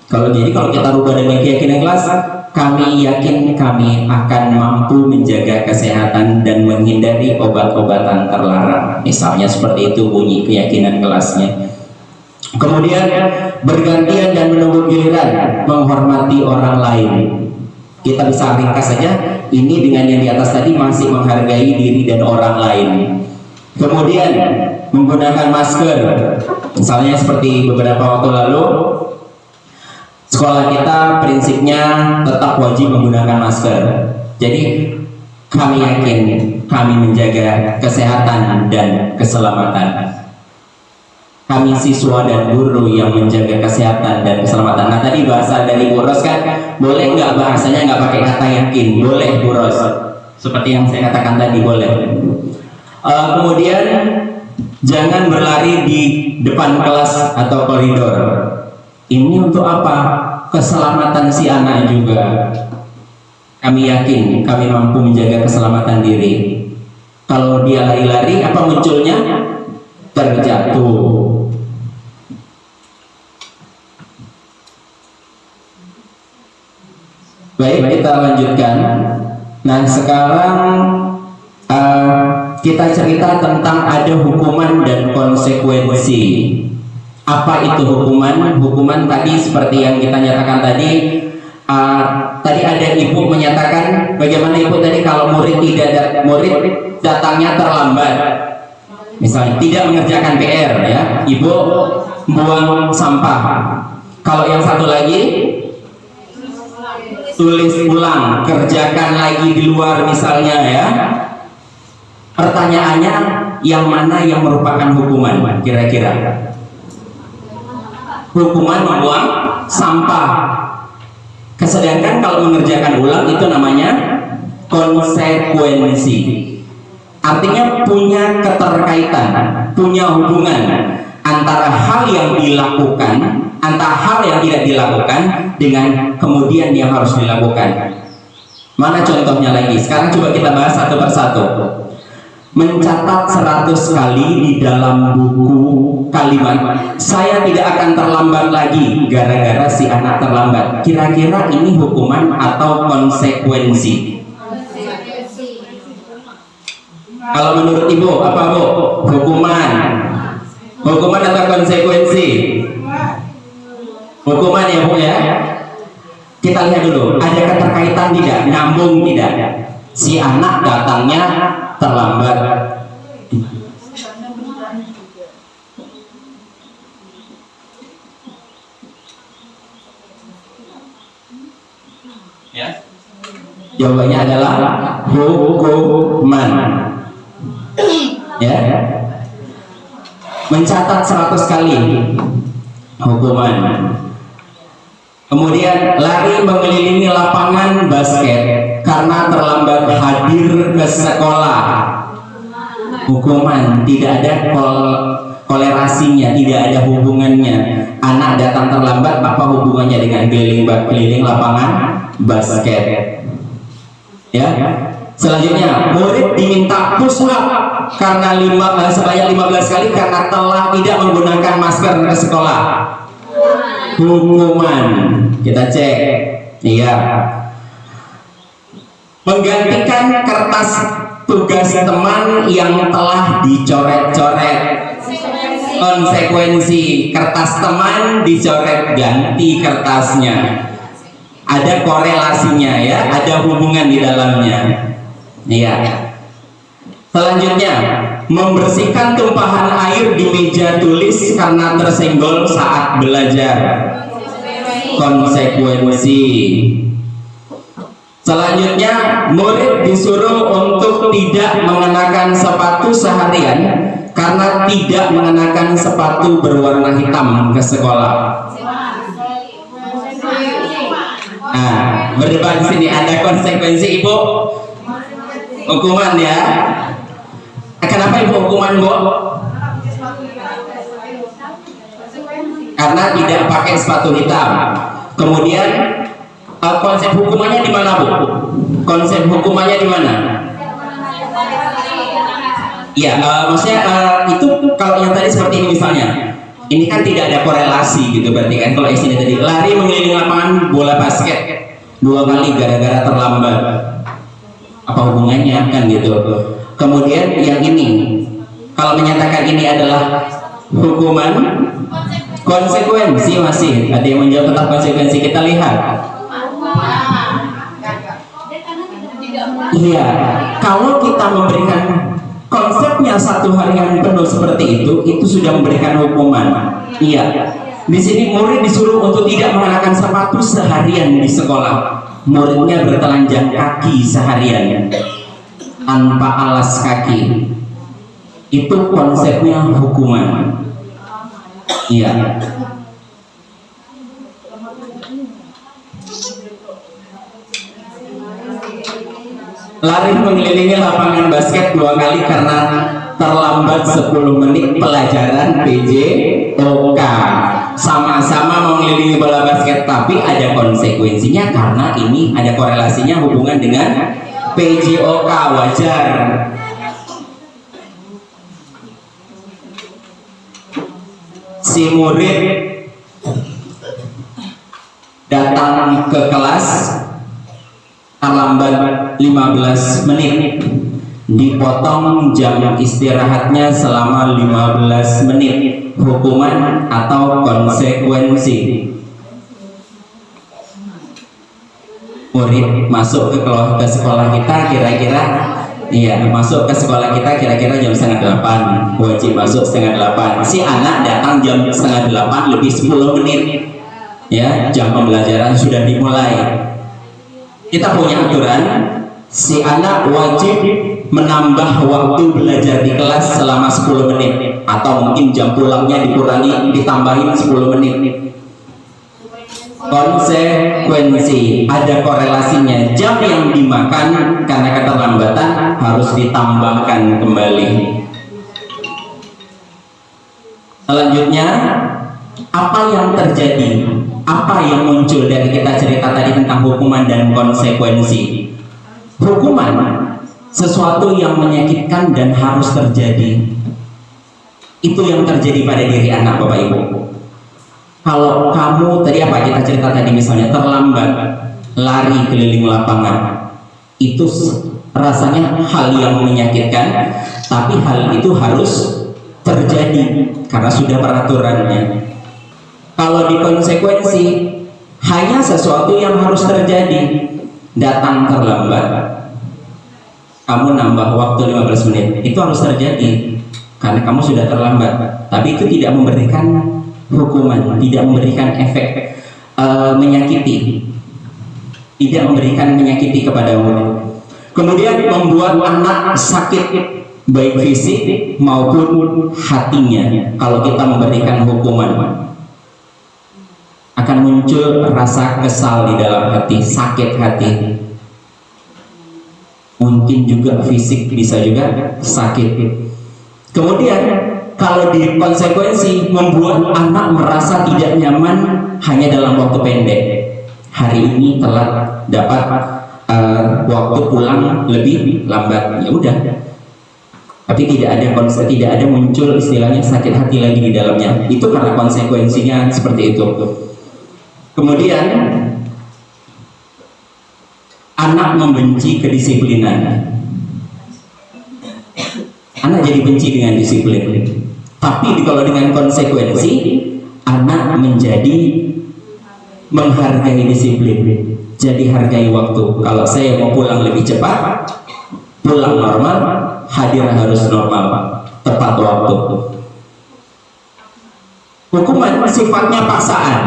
Kalau kita rubah dengan keyakinan kelas, kami yakin kami akan mampu menjaga kesehatan dan menghindari obat-obatan terlarang. Misalnya seperti itu bunyi keyakinan kelasnya. Kemudian bergantian dan menunggu giliran, menghormati orang lain. Kita bisa ringkas saja, ini dengan yang di atas tadi masih menghargai diri dan orang lain. Kemudian menggunakan masker. Misalnya seperti beberapa waktu lalu, sekolah kita prinsipnya tetap wajib menggunakan masker. Jadi kami yakin kami menjaga kesehatan dan keselamatan. Kami siswa dan guru yang menjaga kesehatan dan keselamatan. Nah tadi bahasa dari Bu Ros kan, boleh nggak bahasanya nggak pakai kata yakin? Boleh Bu Ros, seperti yang saya katakan tadi boleh. Kemudian jangan berlari di depan kelas atau koridor. Ini untuk apa? Keselamatan si anak juga. Kami yakin kami mampu menjaga keselamatan diri. Kalau dia lari-lari, apa munculnya? Terjatuh. Baik, kita lanjutkan. Nah, sekarang kita cerita tentang ada hukuman dan konsekuensi. Apa itu hukuman? Hukuman tadi seperti yang kita nyatakan tadi. Tadi ada ibu menyatakan bagaimana ibu tadi kalau murid datangnya terlambat, misalnya tidak mengerjakan PR ya, ibu buang sampah. Kalau yang satu lagi tulis ulang, kerjakan lagi di luar misalnya ya. Pertanyaannya, yang mana yang merupakan hukuman kira-kira? hukuman membuang sampah. Sedangkan kalau mengerjakan ulang itu namanya konsekuensi. Artinya punya keterkaitan, punya hubungan antara hal yang dilakukan, antara hal yang tidak dilakukan dengan kemudian yang harus dilakukan. Mana contohnya lagi? Sekarang coba kita bahas satu persatu. Mencatat 100 kali di dalam buku kalimat saya tidak akan terlambat lagi gara-gara si anak terlambat. Kira-kira ini hukuman atau konsekuensi? Kalau menurut ibu apa bu? Hukuman. Hukuman atau konsekuensi? Hukuman ya bu ya. Kita lihat dulu, ada keterkaitan tidak? Nyambung tidak? Si anak datangnya terlambat. Ya. Jawabannya adalah hukuman. Ya. Mencatat 100 kali hukuman. Kemudian lari mengelilingi lapangan basket karena terlambat hadir ke sekolah. Hukuman, tidak ada kolerasinya, tidak ada hubungannya. Anak datang terlambat, apa hubungannya dengan keliling lapangan basket? Ya. Selanjutnya, murid diminta push up karena sebanyak 15 kali karena telah tidak menggunakan masker ke sekolah. Hukuman. Kita cek. Iya. Menggantikan kertas tugas teman yang telah dicoret-coret. Konsekuensi, kertas teman dicoret, ganti kertasnya. Ada korelasinya ya, ada hubungan di dalamnya. Iya. Selanjutnya, membersihkan tumpahan air di meja tulis karena tersenggol saat belajar. Konsekuensi. Selanjutnya, murid disuruh untuk tidak mengenakan sepatu seharian karena tidak mengenakan sepatu berwarna hitam ke sekolah. Nah, berdebat di sini ada konsekuensi ibu. Hukuman ya. Kenapa ibu hukuman bu? Karena tidak pakai sepatu hitam. Kemudian konsep hukumannya di mana bu? Konsep hukumannya di mana? Ya, maksudnya itu kalau yang tadi seperti ini misalnya, ini kan tidak ada korelasi gitu berarti kan. Kalau isinya tadi lari mengelilingi lapangan bola basket 2 kali gara-gara terlambat, apa hubungannya kan gitu. Kemudian yang ini, kalau menyatakan ini adalah hukuman, konsekuensi masih ada yang menjawab tentang konsekuensi. Kita lihat. Iya, kalau kita memberikan konsepnya 1 harian penuh seperti itu sudah memberikan hukuman. Iya. Di sini murid disuruh untuk tidak mengenakan sepatu seharian di sekolah. Muridnya bertelanjang kaki seharian tanpa alas kaki. Itu konsepnya hukuman. Iya. Lari mengelilingi lapangan basket 2 kali karena terlambat 10 menit pelajaran PJOK. Sama-sama mengelilingi bola basket, tapi ada konsekuensinya karena ini ada korelasinya hubungan dengan PJOK. Wajar. Si murid datang ke kelas terlambat 15 menit, dipotong jam istirahatnya selama 15 menit. Hukuman atau konsekuensi? Murid masuk ke sekolah kita kira-kira, iya, masuk ke sekolah kita kira-kira jam 7:30, wajib masuk 7:30. Si anak datang jam 7:30 lebih 10 menit, ya, jam pembelajaran sudah dimulai. Kita punya aturan, si anak wajib menambah waktu belajar di kelas selama 10 menit. atau mungkin jam pulangnya dikurangi, ditambahin 10 menit. Konsekuensi, ada korelasinya. Jam yang dimakan karena keterlambatan harus ditambahkan kembali. Selanjutnya, apa yang terjadi? Apa yang muncul dari kita cerita tadi tentang hukuman dan konsekuensi? Hukuman sesuatu yang menyakitkan dan harus terjadi. Itu yang terjadi pada diri anak, Bapak Ibu. Kalau kamu tadi apa kita cerita tadi, misalnya terlambat lari keliling lapangan, itu rasanya hal yang menyakitkan, tapi hal itu harus terjadi karena sudah peraturannya. Kalau di konsekuensi, hanya sesuatu yang harus terjadi. Datang terlambat, kamu nambah waktu 15 menit, itu harus terjadi karena kamu sudah terlambat. Tapi itu tidak memberikan hukuman, tidak memberikan efek menyakiti, tidak memberikan menyakiti kepadamu. Kemudian membuat anak sakit baik fisik maupun hatinya. Kalau kita memberikan hukuman, akan muncul rasa kesal di dalam hati, sakit hati. Mungkin juga fisik, bisa juga sakit. Kemudian kalau di konsekuensi, membuat anak merasa tidak nyaman hanya dalam waktu pendek. Hari ini telat dapat waktu pulang lebih lambat, ya udah. Tapi tidak ada muncul istilahnya sakit hati lagi di dalamnya. Itu karena konsekuensinya seperti itu. Kemudian anak membenci kedisiplinan. Anak jadi benci dengan disiplin. Tapi kalau dengan konsekuensi, anak menjadi menghargai disiplin. Jadi hargai waktu. Kalau saya mau pulang lebih cepat, pulang normal, hadir harus normal, tepat waktu. Hukuman sifatnya paksaan,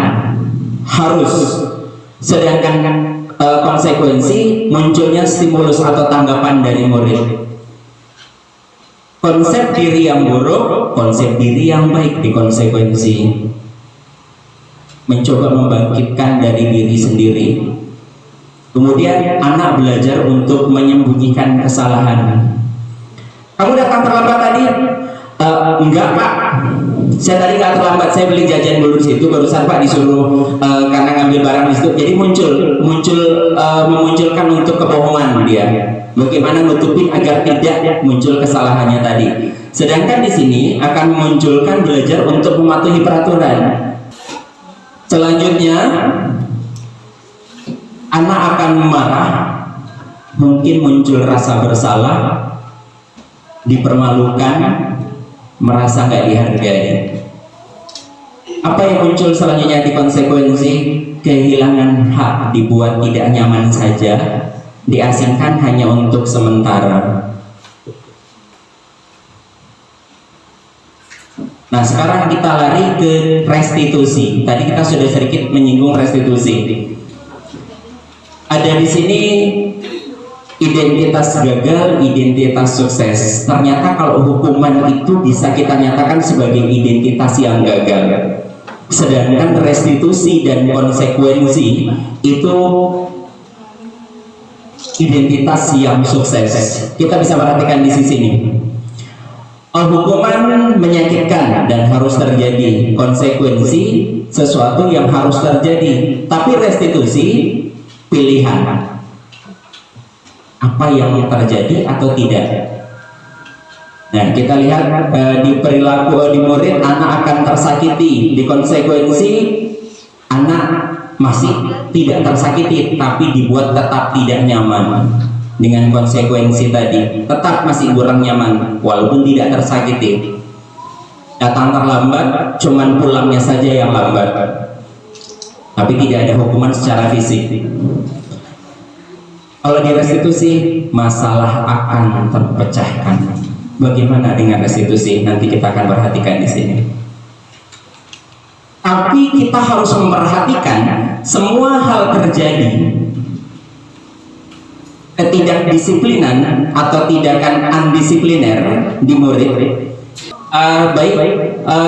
harus. Sedangkan konsekuensi munculnya stimulus atau tanggapan dari murid. Konsep diri yang buruk, konsep diri yang baik di konsekuensi. Mencoba membangkitkan dari diri sendiri. Kemudian anak belajar untuk menyembunyikan kesalahan. Kamu datang terlambat tadi? Enggak Pak, saya tadi nggak terlambat, saya beli jajan dulu di situ, barusan Pak disuruh karena ngambil barang di situ. Jadi memunculkan untuk kebohongan dia. Bagaimana nutupin agar tidak muncul kesalahannya tadi. Sedangkan di sini akan memunculkan belajar untuk mematuhi peraturan. Selanjutnya, anak akan marah, mungkin muncul rasa bersalah, dipermalukan, merasa nggak dihargai. Apa yang muncul selanjutnya di konsekuensi? Kehilangan hak, dibuat tidak nyaman saja, diasingkan hanya untuk sementara. Nah, sekarang kita lari ke restitusi. Tadi kita sudah sedikit menyinggung restitusi. Ada di sini identitas gagal, identitas sukses. Ternyata kalau hukuman itu bisa kita nyatakan sebagai identitas yang gagal. Sedangkan restitusi dan konsekuensi itu identitas yang sukses. Kita bisa perhatikan di sisi ini. Hukuman menyakitkan dan harus terjadi. Konsekuensi sesuatu yang harus terjadi. Tapi restitusi pilihan. Apa yang terjadi atau tidak. Nah, kita lihat di perilaku di murid, anak akan tersakiti. Di konsekuensi, anak masih tidak tersakiti, tapi dibuat tetap tidak nyaman. Dengan konsekuensi tadi, tetap masih kurang nyaman, walaupun tidak tersakiti. Datang terlambat, cuman pulangnya saja yang lambat, tapi tidak ada hukuman secara fisik. Kalau di restitusi, masalah akan terpecahkan. Bagaimana dengan restitusi? Nanti kita akan perhatikan di sini. Tapi kita harus memperhatikan semua hal terjadi. Ketidakdisiplinan atau tindakan undisipliner di murid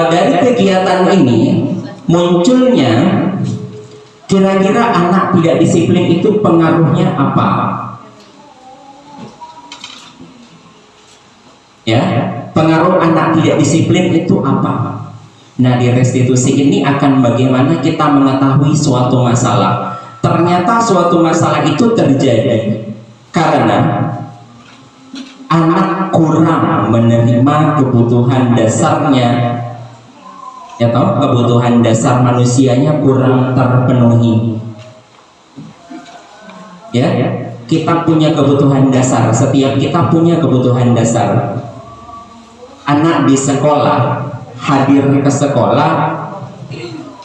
Dari kegiatan ini munculnya kira-kira anak tidak disiplin itu pengaruhnya apa? Ya, pengaruh anak tidak disiplin itu apa? Nah, di restitusi ini akan bagaimana kita mengetahui suatu masalah. Ternyata suatu masalah itu terjadi karena anak kurang menerima kebutuhan dasarnya, ya toh, kebutuhan dasar manusianya kurang terpenuhi. Ya, kita punya kebutuhan dasar, setiap kita punya kebutuhan dasar. Anak di sekolah, hadir ke sekolah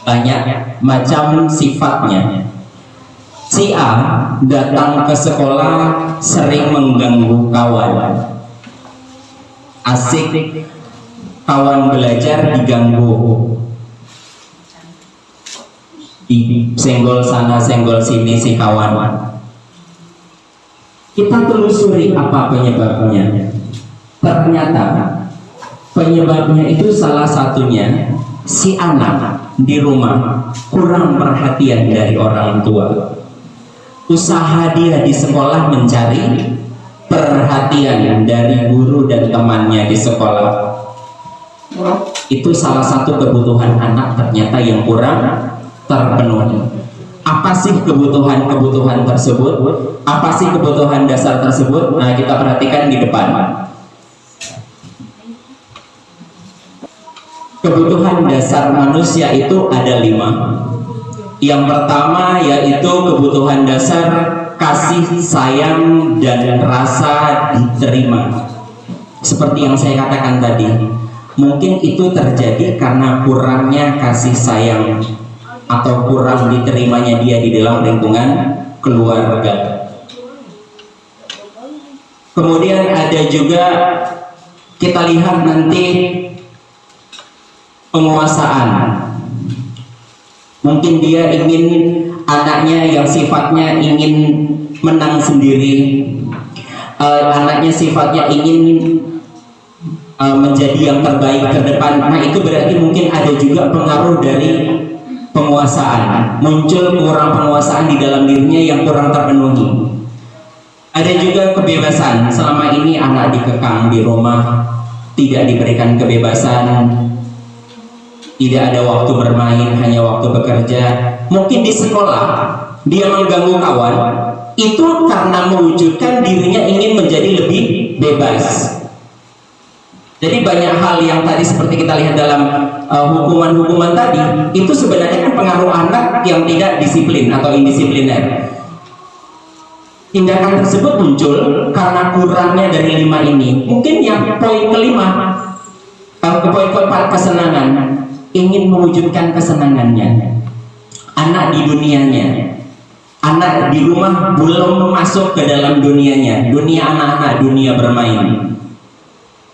banyak macam sifatnya. Si A datang ke sekolah sering mengganggu kawan, asik kawan belajar diganggu, senggol sana senggol sini si kawan. Kita telusuri apa penyebabnya. Ternyata penyebabnya itu salah satunya si anak di rumah kurang perhatian dari orang tua. Usaha dia di sekolah mencari perhatian dari guru dan temannya di sekolah. Itu salah satu kebutuhan anak ternyata yang kurang terpenuhi. Apa sih kebutuhan-kebutuhan tersebut? Apa sih kebutuhan dasar tersebut? Nah, kita perhatikan di depan. Kebutuhan dasar manusia itu ada 5. Yang pertama yaitu kebutuhan dasar kasih sayang dan rasa diterima. Seperti yang saya katakan tadi, mungkin itu terjadi karena kurangnya kasih sayang atau kurang diterimanya dia di dalam lingkungan keluarga. Kemudian ada juga kita lihat nanti penguasaan. Mungkin dia ingin anaknya yang sifatnya ingin menang sendiri, anaknya sifatnya ingin menjadi yang terbaik ke depan. Nah, itu berarti mungkin ada juga pengaruh dari penguasaan. Muncul kurang penguasaan di dalam dirinya yang kurang terpenuhi. Ada juga kebebasan. Selama ini anak dikekang di rumah, tidak diberikan kebebasan, tidak ada waktu bermain, hanya waktu bekerja. Mungkin di sekolah dia mengganggu kawan, itu karena mewujudkan dirinya ingin menjadi lebih bebas. Jadi banyak hal yang tadi seperti kita lihat dalam hukuman-hukuman tadi, itu sebenarnya pengaruh anak yang tidak disiplin atau indisipliner. Tindakan tersebut muncul karena kurangnya dari 5 ini. Mungkin yang poin kelima, poin keempat, kesenangan. Ingin mewujudkan kesenangannya. Anak di dunianya, anak di rumah belum masuk ke dalam dunianya, dunia anak-anak, dunia bermain.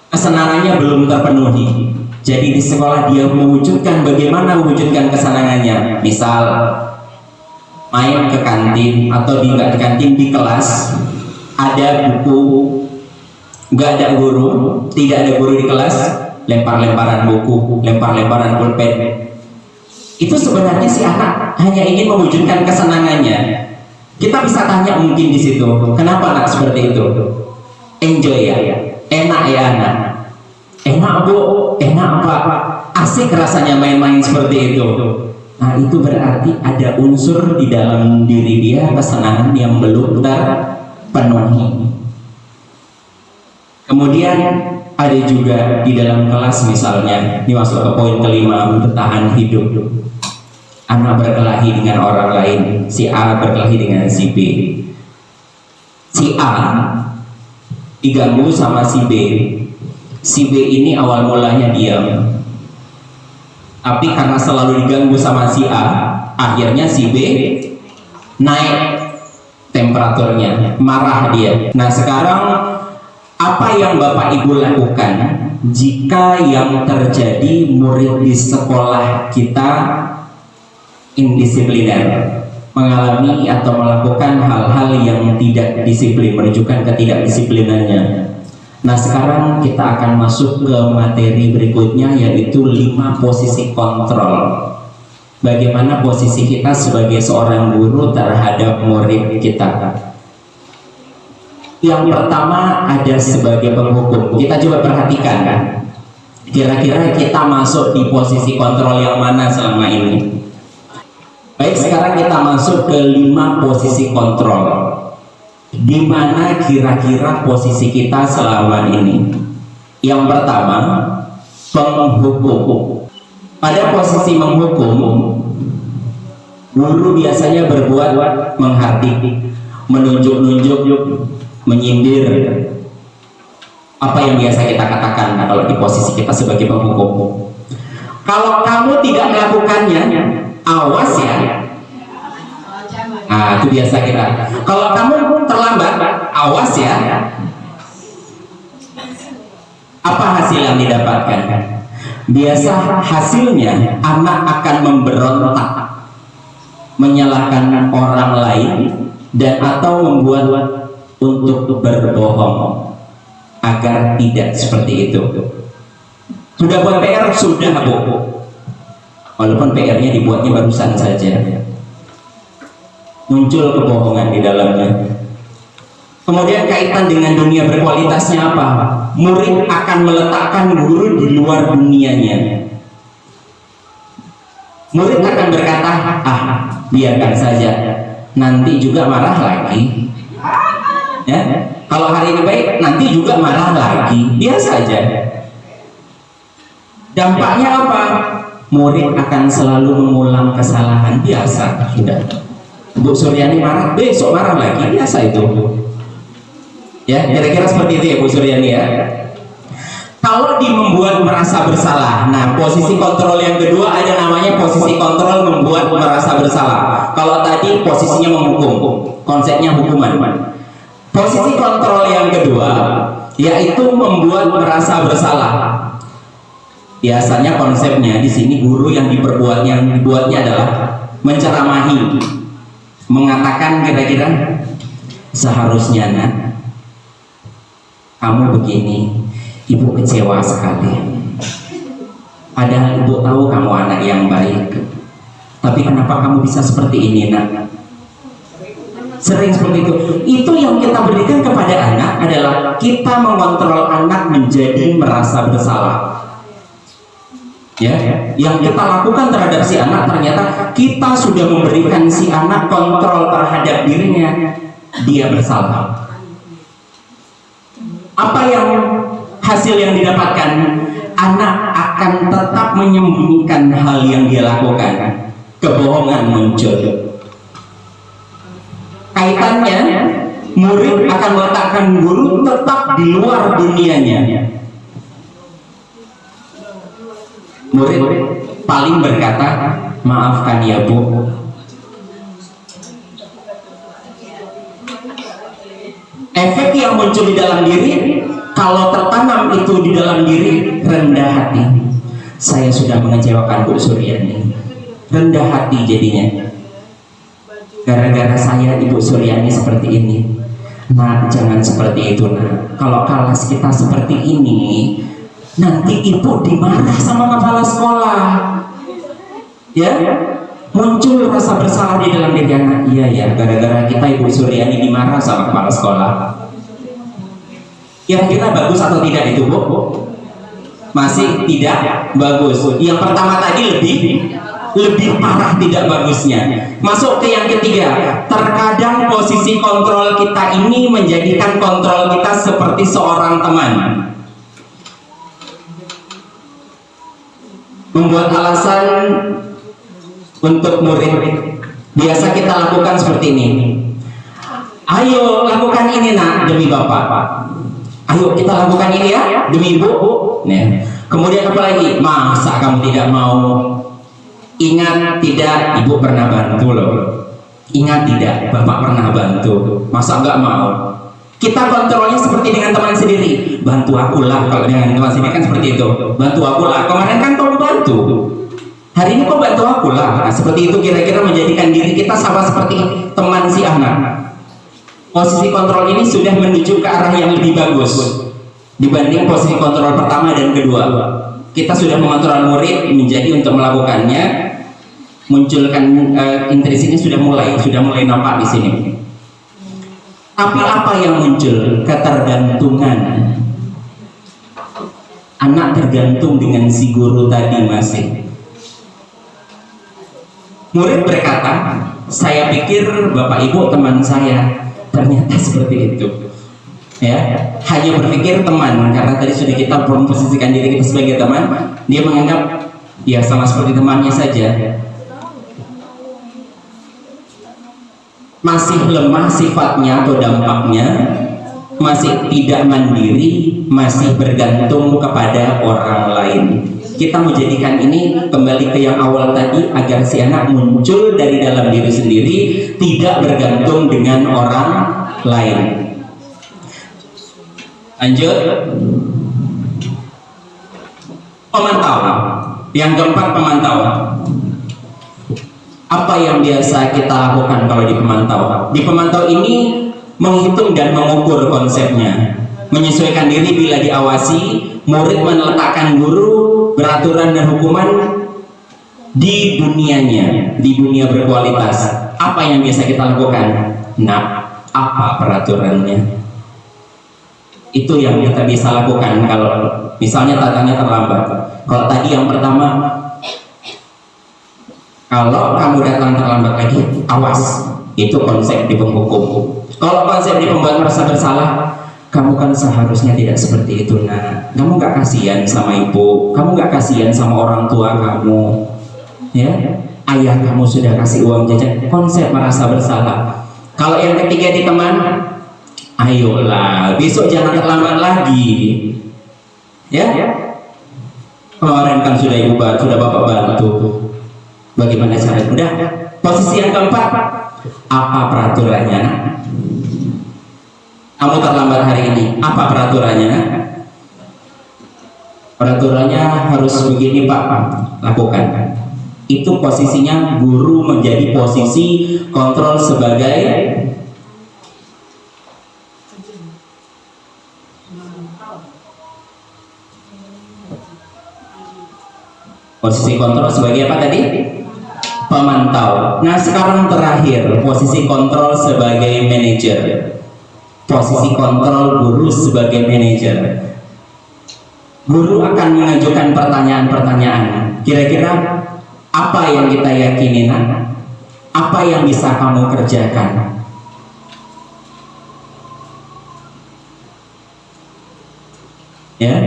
Kesenangannya belum terpenuhi. Jadi di sekolah dia mewujudkan bagaimana mewujudkan kesenangannya. Misal main ke kantin, atau nggak di kantin, di kelas ada buku, nggak ada guru, tidak ada guru di kelas, lempar-lemparan buku, lempar-lemparan pulpen. Itu sebenarnya si anak hanya ingin mewujudkan kesenangannya. Kita bisa tanya mungkin di situ, kenapa anak seperti itu? Enjoy ya, enak ya anak, enak bu, enak pak, asik rasanya main-main seperti itu. Nah, itu berarti ada unsur di dalam diri dia kesenangan yang belum terpenuhi. Kemudian ada juga di dalam kelas misalnya, ini masuk ke poin kelima, bertahan hidup. Anak berkelahi dengan orang lain, si A berkelahi dengan si B. Si A diganggu sama si B. Si B ini awal mulanya diam, tapi karena selalu diganggu sama si A, akhirnya si B naik temperaturnya, marah dia. Nah, sekarang apa yang Bapak Ibu lakukan jika yang terjadi murid di sekolah kita indisipliner, mengalami atau melakukan hal-hal yang tidak disiplin, menunjukkan ketidakdisiplinannya? Nah, sekarang kita akan masuk ke materi berikutnya, yaitu 5 posisi kontrol. Bagaimana posisi kita sebagai seorang guru terhadap murid kita. Yang pertama ada sebagai penghukum. Kita coba perhatikan kan, kira-kira kita masuk di posisi kontrol yang mana selama ini. Baik, sekarang kita masuk ke 5 posisi kontrol. Di mana kira-kira posisi kita selama ini? Yang pertama, penghukum. Pada posisi menghukum, guru biasanya berbuat menghardik, menunjuk-nunjuk, menyindir. Apa yang biasa kita katakan kalau di posisi kita sebagai penghukum? Kalau kamu tidak melakukannya, awas ya. Nah, itu biasa kita. Kalau kamu terlambat, awas ya. Apa hasil yang didapatkan? Biasa hasilnya anak akan memberontak, menyalahkan orang lain, dan atau membuat untuk berbohong agar tidak seperti itu. Sudah buat PR? Sudah, Bu. Walaupun PR-nya dibuatnya barusan saja. Muncul kebohongan di dalamnya. Kemudian kaitan dengan dunia berkualitasnya apa? Murid akan meletakkan guru di luar dunianya. Murid akan berkata, biarkan saja, nanti juga marah lagi. Ya, kalau hari ini baik, nanti juga marah lagi. Biasa saja. Dampaknya apa? Murid akan selalu mengulang kesalahan. Biasa sudah. Bu Suryani marah, besok marah lagi, biasa itu. Ya, kira-kira seperti itu ya Bu Suryani ya. Kalau membuat merasa bersalah, nah posisi kontrol yang kedua ada namanya posisi kontrol membuat merasa bersalah. Kalau tadi posisinya menghukum, konsepnya hukuman. Posisi kontrol yang kedua yaitu membuat merasa bersalah. Biasanya konsepnya di sini guru yang dibuatnya adalah menceramahi. Mengatakan kira-kira seharusnya nak kamu begini, ibu kecewa sekali. Padahal ibu tahu kamu anak yang baik, tapi kenapa kamu bisa seperti ini nak? Sering seperti itu. Itu yang kita berikan kepada anak adalah kita mengontrol anak menjadi merasa bersalah. Ya, yang kita lakukan terhadap si anak ternyata kita sudah memberikan si anak kontrol terhadap dirinya, dia bersalah. Apa yang hasil yang didapatkan? Anak akan tetap menyembunyikan hal yang dia lakukan. Kebohongan muncul. Kaitannya, murid akan meletakkan guru tetap di luar dunianya. Murid paling berkata, maafkan ya Bu. Efek yang muncul di dalam diri, kalau tertanam itu di dalam diri, rendah hati. Saya sudah mengecewakan Bu Suryani. Rendah hati jadinya. Gara-gara saya Ibu Suryani seperti ini. Nah, jangan seperti itu nah. Kalau kelas kita seperti ini, nanti ibu dimarah sama kepala sekolah. Ya, muncul rasa bersalah di dalam diri anak. Iya ya, gara-gara kita Ibu Suryani dimarah sama kepala sekolah. Kira-kira bagus atau tidak itu Bu? Masih tidak bagus. Yang pertama tadi lebih parah tidak bagusnya. Masuk ke yang ketiga. Terkadang posisi kontrol kita ini menjadikan kontrol kita seperti seorang teman. Membuat alasan untuk murid. Biasa kita lakukan seperti ini. Ayo lakukan ini nak demi bapak. Ayo kita lakukan ini ya demi ibu. Nah, kemudian apa lagi? Masa kamu tidak mau? Ingat tidak, ibu pernah bantu loh. Ingat tidak, bapak pernah bantu. Masa enggak mau? Kita kontrolnya seperti dengan teman sendiri. Bantu aku lah. Kalau dengan teman sendiri kan seperti itu. Bantu aku lah. Kemarin kan kau bantu. Hari ini kau bantu aku lah. Nah, seperti itu kira-kira menjadikan diri kita sama seperti teman si anak. Posisi kontrol ini sudah menuju ke arah yang lebih bagus. dibanding posisi kontrol pertama dan kedua. Kita sudah mengontrol murid menjadi untuk melakukannya, munculkan intuisi ini sudah mulai nampak di sini. Tapi apa yang muncul? Ketergantungan. Anak tergantung dengan si guru tadi masih. Murid berkata, saya pikir Bapak Ibu teman saya, ternyata seperti itu. Ya, hanya berpikir teman, karena tadi sudah kita memposisikan diri kita sebagai teman, dia menganggap ya sama seperti temannya saja. Masih lemah sifatnya atau dampaknya, masih tidak mandiri, masih bergantung kepada orang lain. Kita menjadikan ini kembali ke yang awal tadi, agar si anak muncul dari dalam diri sendiri, tidak bergantung dengan orang lain. Lanjut. Pemantau. Yang keempat, pemantau. Apa yang biasa kita lakukan kalau di pemantau? Di pemantau ini menghitung dan mengukur konsepnya, menyesuaikan diri bila diawasi, murid meletakkan guru, peraturan dan hukuman di dunianya, di dunia berkualitas. Apa yang biasa kita lakukan? Nah, apa peraturannya? Itu yang kita bisa lakukan kalau misalnya datangnya terlambat. Kalau tadi yang pertama, kalau kamu datang terlambat lagi, awas. Itu konsep di penghukum. Kalau konsep di pembuat merasa bersalah, kamu kan seharusnya tidak seperti itu, nak. Kamu nggak kasihan sama ibu, kamu nggak kasihan sama orang tua kamu, ya. Ayah kamu sudah kasih uang jajan. Konsep merasa bersalah. Kalau yang ketiga di teman, ayolah, besok jangan terlambat lagi, ya. Kemarin kan sudah ibu bantu, sudah bapak bantu. Bagaimana cara? Udah. Posisi yang keempat, apa peraturannya, nak? Kamu terlambat hari ini, apa peraturannya, nak? Peraturannya harus begini, Pak. Lakukan. Itu posisinya guru menjadi posisi kontrol sebagai posisi kontrol sebagai apa tadi? Pemantau. Nah, sekarang terakhir, posisi kontrol sebagai manajer. Posisi kontrol guru sebagai manajer. Guru akan mengajukan pertanyaan-pertanyaan. Kira-kira apa yang kita yakini, nak? Apa yang bisa kamu kerjakan? Ya,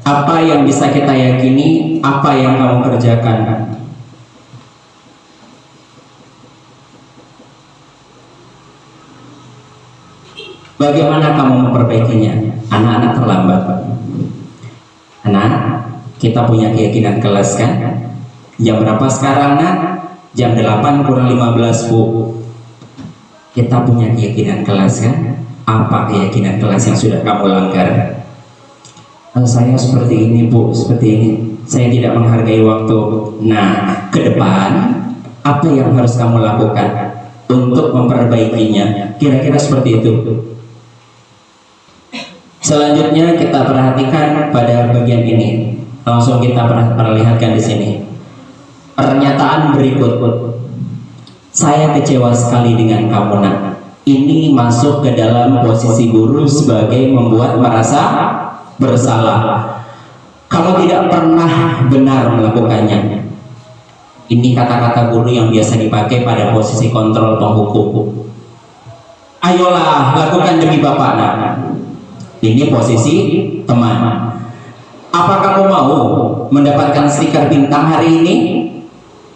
apa yang bisa kita yakini? Apa yang kamu kerjakan? Bagaimana kamu memperbaikinya? Anak-anak terlambat. Anak, kita punya keyakinan kelas kan? Jam berapa sekarang, nak? Jam 8 kurang 15, Bu. Kita punya keyakinan kelas kan? Apa keyakinan kelas yang sudah kamu langgar? Saya seperti ini, Bu, seperti ini. Saya tidak menghargai waktu. Nah, ke depan apa yang harus kamu lakukan untuk memperbaikinya? Kira-kira seperti itu. Selanjutnya kita perhatikan pada bagian ini. Langsung kita perlihatkan di sini. Pernyataan berikut. Saya kecewa sekali dengan kamu, nak. Ini masuk ke dalam posisi guru sebagai membuat merasa bersalah. Kamu tidak pernah benar melakukannya. Ini kata-kata guru yang biasa dipakai pada posisi kontrol penghukum. Ayolah, lakukan demi Bapak, nak. Ini posisi teman. Apa kamu mau mendapatkan stiker bintang hari ini?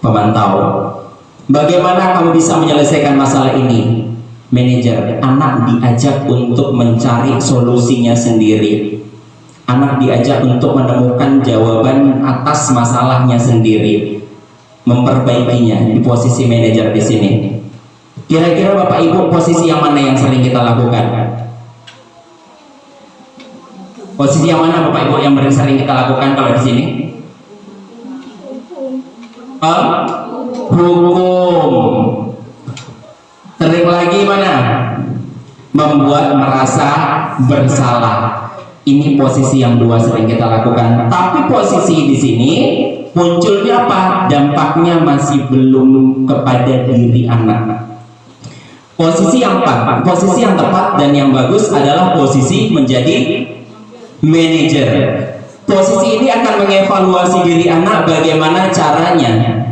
Pemantau. Bagaimana kamu bisa menyelesaikan masalah ini? Manajer. Anak diajak untuk mencari solusinya sendiri. Anak diajak untuk menemukan jawaban atas masalahnya sendiri, memperbaikinya. Di posisi manajer di sini. Kira-kira Bapak Ibu posisi yang mana yang sering kita lakukan? Posisi yang mana Bapak Ibu yang sering kita lakukan kalau di sini? Hukum. Sering lagi mana? Membuat merasa bersalah. Ini posisi yang dua sering kita lakukan. Tapi posisi di sini munculnya apa? Dampaknya masih belum kepada diri anak. Posisi yang tepat dan yang bagus adalah posisi menjadi manajer. Posisi ini akan mengevaluasi diri anak bagaimana caranya.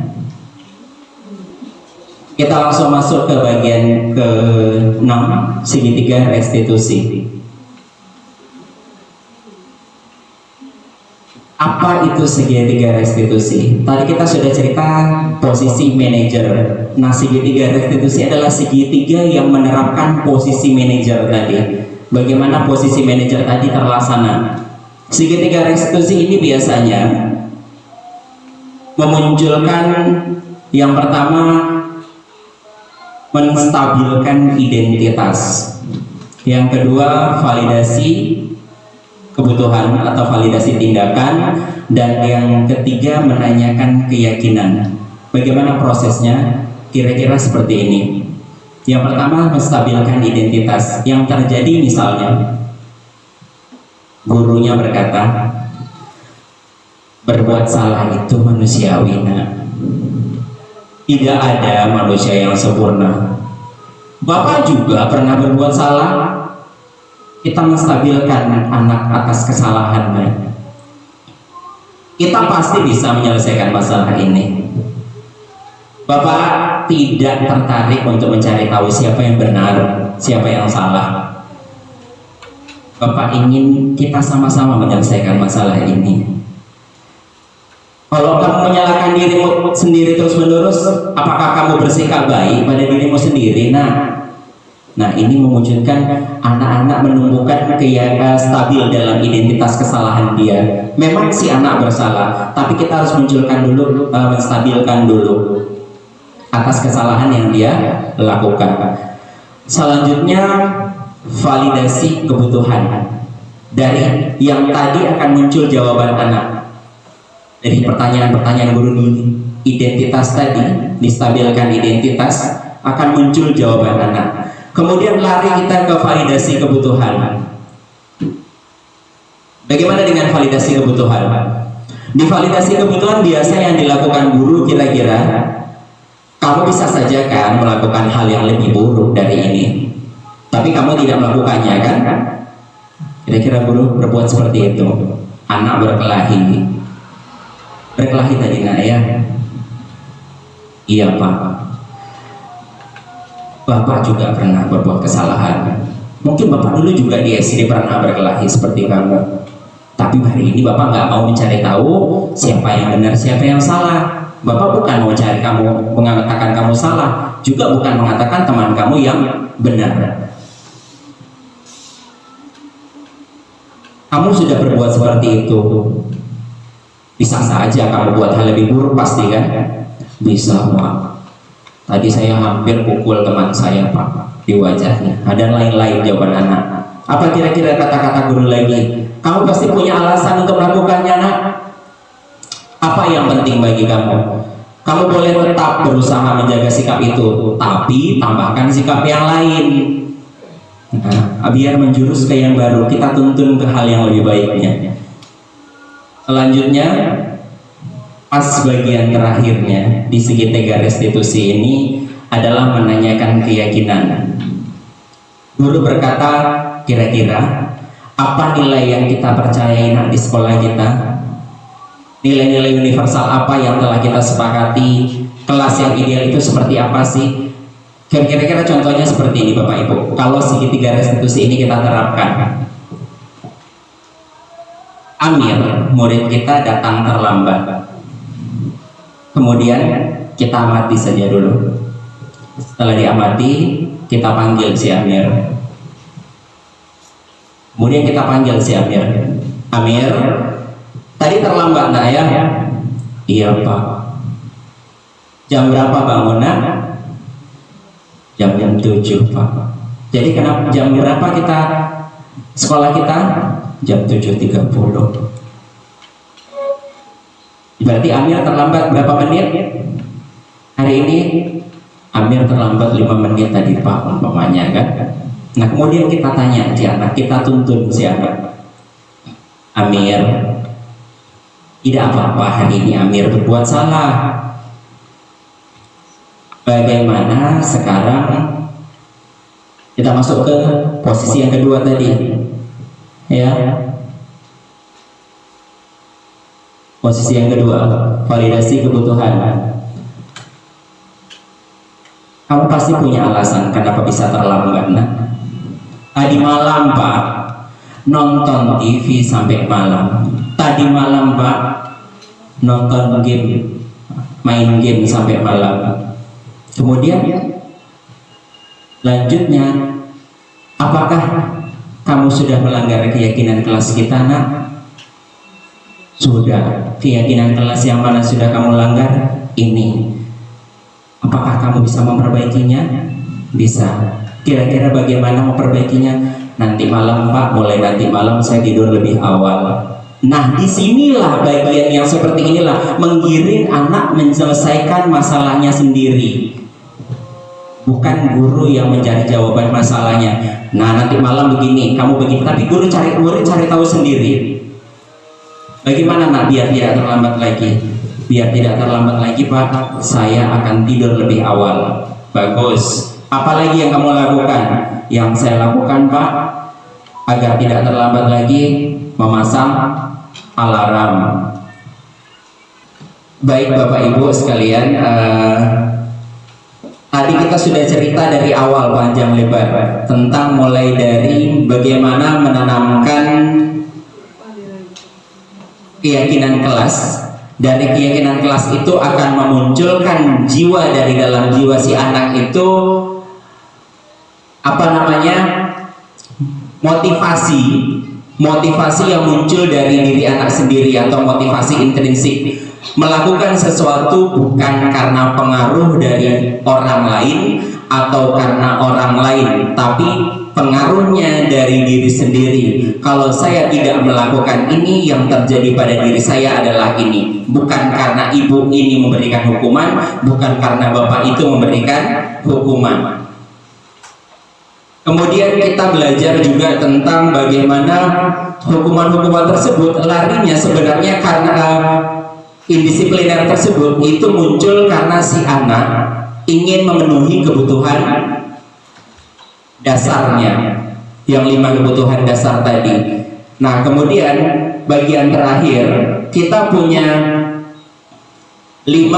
Kita langsung masuk ke bagian ke-6, segitiga restitusi. Apa itu segitiga restitusi? Tadi kita sudah cerita posisi manajer. Nah, segitiga restitusi adalah segitiga yang menerapkan posisi manajer tadi. Bagaimana posisi manajer tadi terlaksana? Segitiga restitusi ini biasanya memunculkan yang pertama, menstabilkan identitas. Yang kedua, validasi kebutuhan atau validasi tindakan, dan yang ketiga menanyakan keyakinan. Bagaimana prosesnya? Kira-kira seperti ini. Yang pertama, menstabilkan identitas. Yang terjadi misalnya gurunya berkata, berbuat salah itu manusiawi, nak. Tidak ada manusia yang sempurna. Bapak juga pernah berbuat salah. Kita menstabilkan anak atas kesalahannya. Kita pasti bisa menyelesaikan masalah ini. Bapak tidak tertarik untuk mencari tahu siapa yang benar, siapa yang salah. Bapak ingin kita sama-sama menyelesaikan masalah ini. Kalau kamu menyalahkan dirimu sendiri terus-menerus, apakah kamu bersikap baik pada dirimu sendiri? Nah, ini memunculkan anak-anak menumbuhkan stabil dalam identitas kesalahan dia. Memang si anak bersalah, tapi kita harus munculkan dulu, menstabilkan dulu atas kesalahan yang dia lakukan. Selanjutnya, validasi kebutuhan. Dari yang tadi akan muncul jawaban anak. Dari pertanyaan-pertanyaan guru di identitas tadi, distabilkan identitas, akan muncul jawaban anak. Kemudian lari kita ke validasi kebutuhan. Bagaimana dengan validasi kebutuhan? Di validasi kebutuhan biasa yang dilakukan guru kira-kira, kamu bisa saja kan melakukan hal yang lebih buruk dari ini, tapi kamu tidak melakukannya kan? Kira-kira guru berbuat seperti itu. Anak berkelahi. Berkelahi tadi nak ya? Iya Pak. Bapak juga pernah berbuat kesalahan. Mungkin Bapak dulu juga di SD pernah berkelahi seperti kamu. Tapi hari ini Bapak nggak mau mencari tahu siapa yang benar, siapa yang salah. Bapak bukan mau cari kamu, mengatakan kamu salah, juga bukan mengatakan teman kamu yang benar. Kamu sudah berbuat seperti itu. Bisa saja kamu buat hal lebih buruk, pasti kan? Bisa Pak. Tadi saya hampir pukul teman saya Pak di wajahnya. Ada lain-lain jawaban anak. Apa kira-kira kata-kata guru lagi? Kamu pasti punya alasan untuk melakukannya nak. Apa yang penting bagi kamu? Kamu boleh tetap berusaha menjaga sikap itu, tapi tambahkan sikap yang lain. Nah, biar menjurus ke yang baru, kita tuntun ke hal yang lebih baiknya. Selanjutnya, pas bagian terakhirnya di segitiga restitusi ini adalah menanyakan keyakinan. Guru berkata, kira-kira apa nilai yang kita percayai nak di sekolah kita? Nilai-nilai universal apa yang telah kita sepakati? Kelas yang ideal itu seperti apa sih? Kira-kira contohnya seperti ini Bapak Ibu. Kalau segitiga restitusi ini kita terapkan, Amir, murid kita datang terlambat. Kemudian kita amati saja dulu. Setelah diamati, kita panggil si Amir. Kemudian kita panggil si Amir. Amir, tadi terlambat nak ya? Iya Pak. Jam berapa bangunan? Jam 7 Pak. Jadi kenapa jam berapa kita sekolah kita? Jam 7.30. Berarti Amir terlambat berapa menit? Hari ini Amir terlambat 5 menit tadi Pak umpamanya kan. Nah kemudian kita tanya si anak, kita tuntun si anak. Amir, tidak apa-apa hari ini Amir berbuat salah. Bagaimana sekarang kita masuk ke posisi yang kedua tadi, ya. Posisi yang kedua, validasi kebutuhan. Kamu pasti punya alasan kenapa bisa terlambat, nah. Tadi malam Pak nonton TV sampai malam. Tadi malam Pak nonton game, main game sampai malam. Kemudian lanjutnya, apakah kamu sudah melanggar keyakinan kelas kita, nak? Sudah. Keyakinan kelas yang mana sudah kamu langgar? Ini. Apakah kamu bisa memperbaikinya? Bisa. Kira-kira bagaimana memperbaikinya? Nanti malam Pak, mulai nanti malam saya tidur lebih awal. Nah, disinilah bagian yang seperti inilah menggiring anak menyelesaikan masalahnya sendiri. Bukan guru yang mencari jawaban masalahnya. Nah, nanti malam begini, kamu begini. Tapi guru cari tahu sendiri. Bagaimana nak biar tidak terlambat lagi? Biar tidak terlambat lagi Pak, saya akan tidur lebih awal. Bagus. Apalagi yang kamu lakukan? Yang saya lakukan Pak, agar tidak terlambat lagi, memasang alarm. Baik Bapak Ibu sekalian, tadi kita sudah cerita dari awal panjang lebar tentang mulai dari bagaimana menanamkan keyakinan kelas. Dari keyakinan kelas itu akan memunculkan jiwa dari dalam jiwa si anak itu, apa namanya, motivasi yang muncul dari diri anak sendiri atau motivasi intrinsik, melakukan sesuatu bukan karena pengaruh dari orang lain atau karena orang lain, tapi pengaruhnya dari diri sendiri. Kalau saya tidak melakukan ini, yang terjadi pada diri saya adalah ini. Bukan karena ibu ini memberikan hukuman, bukan karena bapak itu memberikan hukuman. Kemudian kita belajar juga tentang bagaimana hukuman-hukuman tersebut larinya sebenarnya karena indisipliner tersebut itu muncul karena si anak ingin memenuhi kebutuhan dasarnya, yang 5 kebutuhan dasar tadi. Nah, kemudian bagian terakhir kita punya 5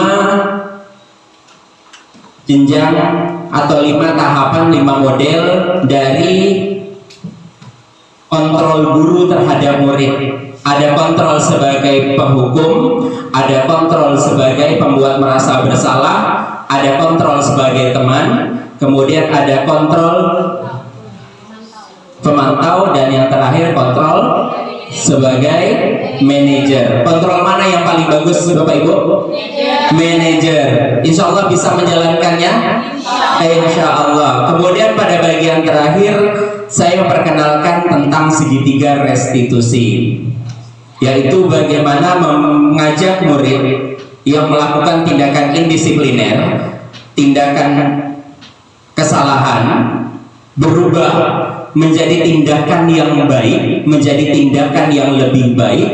jenjang atau 5 tahapan, 5 model dari kontrol guru terhadap murid. Ada kontrol sebagai penghukum, ada kontrol sebagai pembuat merasa bersalah, ada kontrol sebagai teman, kemudian ada kontrol pemantau, dan yang terakhir kontrol sebagai manajer. Kontrol mana yang paling bagus Bapak Ibu? Manajer. Insya Allah bisa menjalankannya? Insya Allah. Kemudian pada bagian terakhir saya memperkenalkan tentang segitiga restitusi, yaitu bagaimana mengajak murid yang melakukan tindakan indisipliner, tindakan kesalahan, berubah menjadi tindakan yang baik, menjadi tindakan yang lebih baik.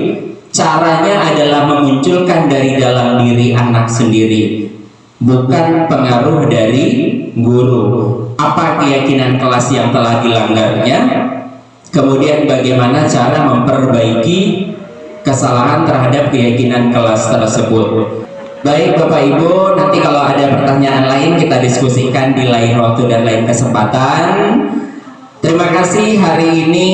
Caranya adalah memunculkan dari dalam diri anak sendiri, bukan pengaruh dari guru. Apa keyakinan kelas yang telah dilanggarnya, kemudian bagaimana cara memperbaiki kesalahan terhadap keyakinan kelas tersebut. Baik Bapak Ibu, nanti kalau ada pertanyaan lain kita diskusikan di lain waktu dan lain kesempatan. Terima kasih hari ini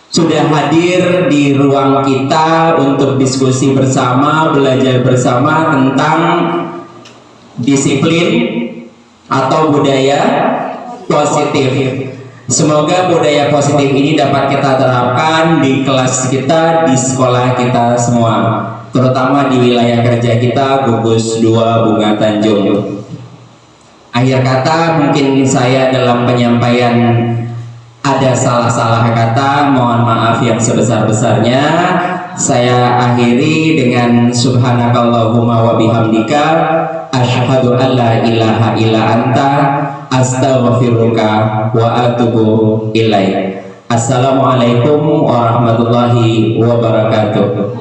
sudah hadir di ruang kita untuk diskusi bersama, belajar bersama tentang disiplin atau budaya positif. Semoga budaya positif ini dapat kita terapkan di kelas kita, di sekolah kita semua, terutama di wilayah kerja kita, Gugus 2 Bunga Tanjung. Akhir kata, mungkin saya dalam penyampaian ada salah-salah kata, mohon maaf yang sebesar-besarnya. Saya akhiri dengan subhanakallahumma wa bihamdika asyhadu an la ilaha illa anta astaghfiruka wa atubu ilaik. Assalamualaikum warahmatullahi wabarakatuh.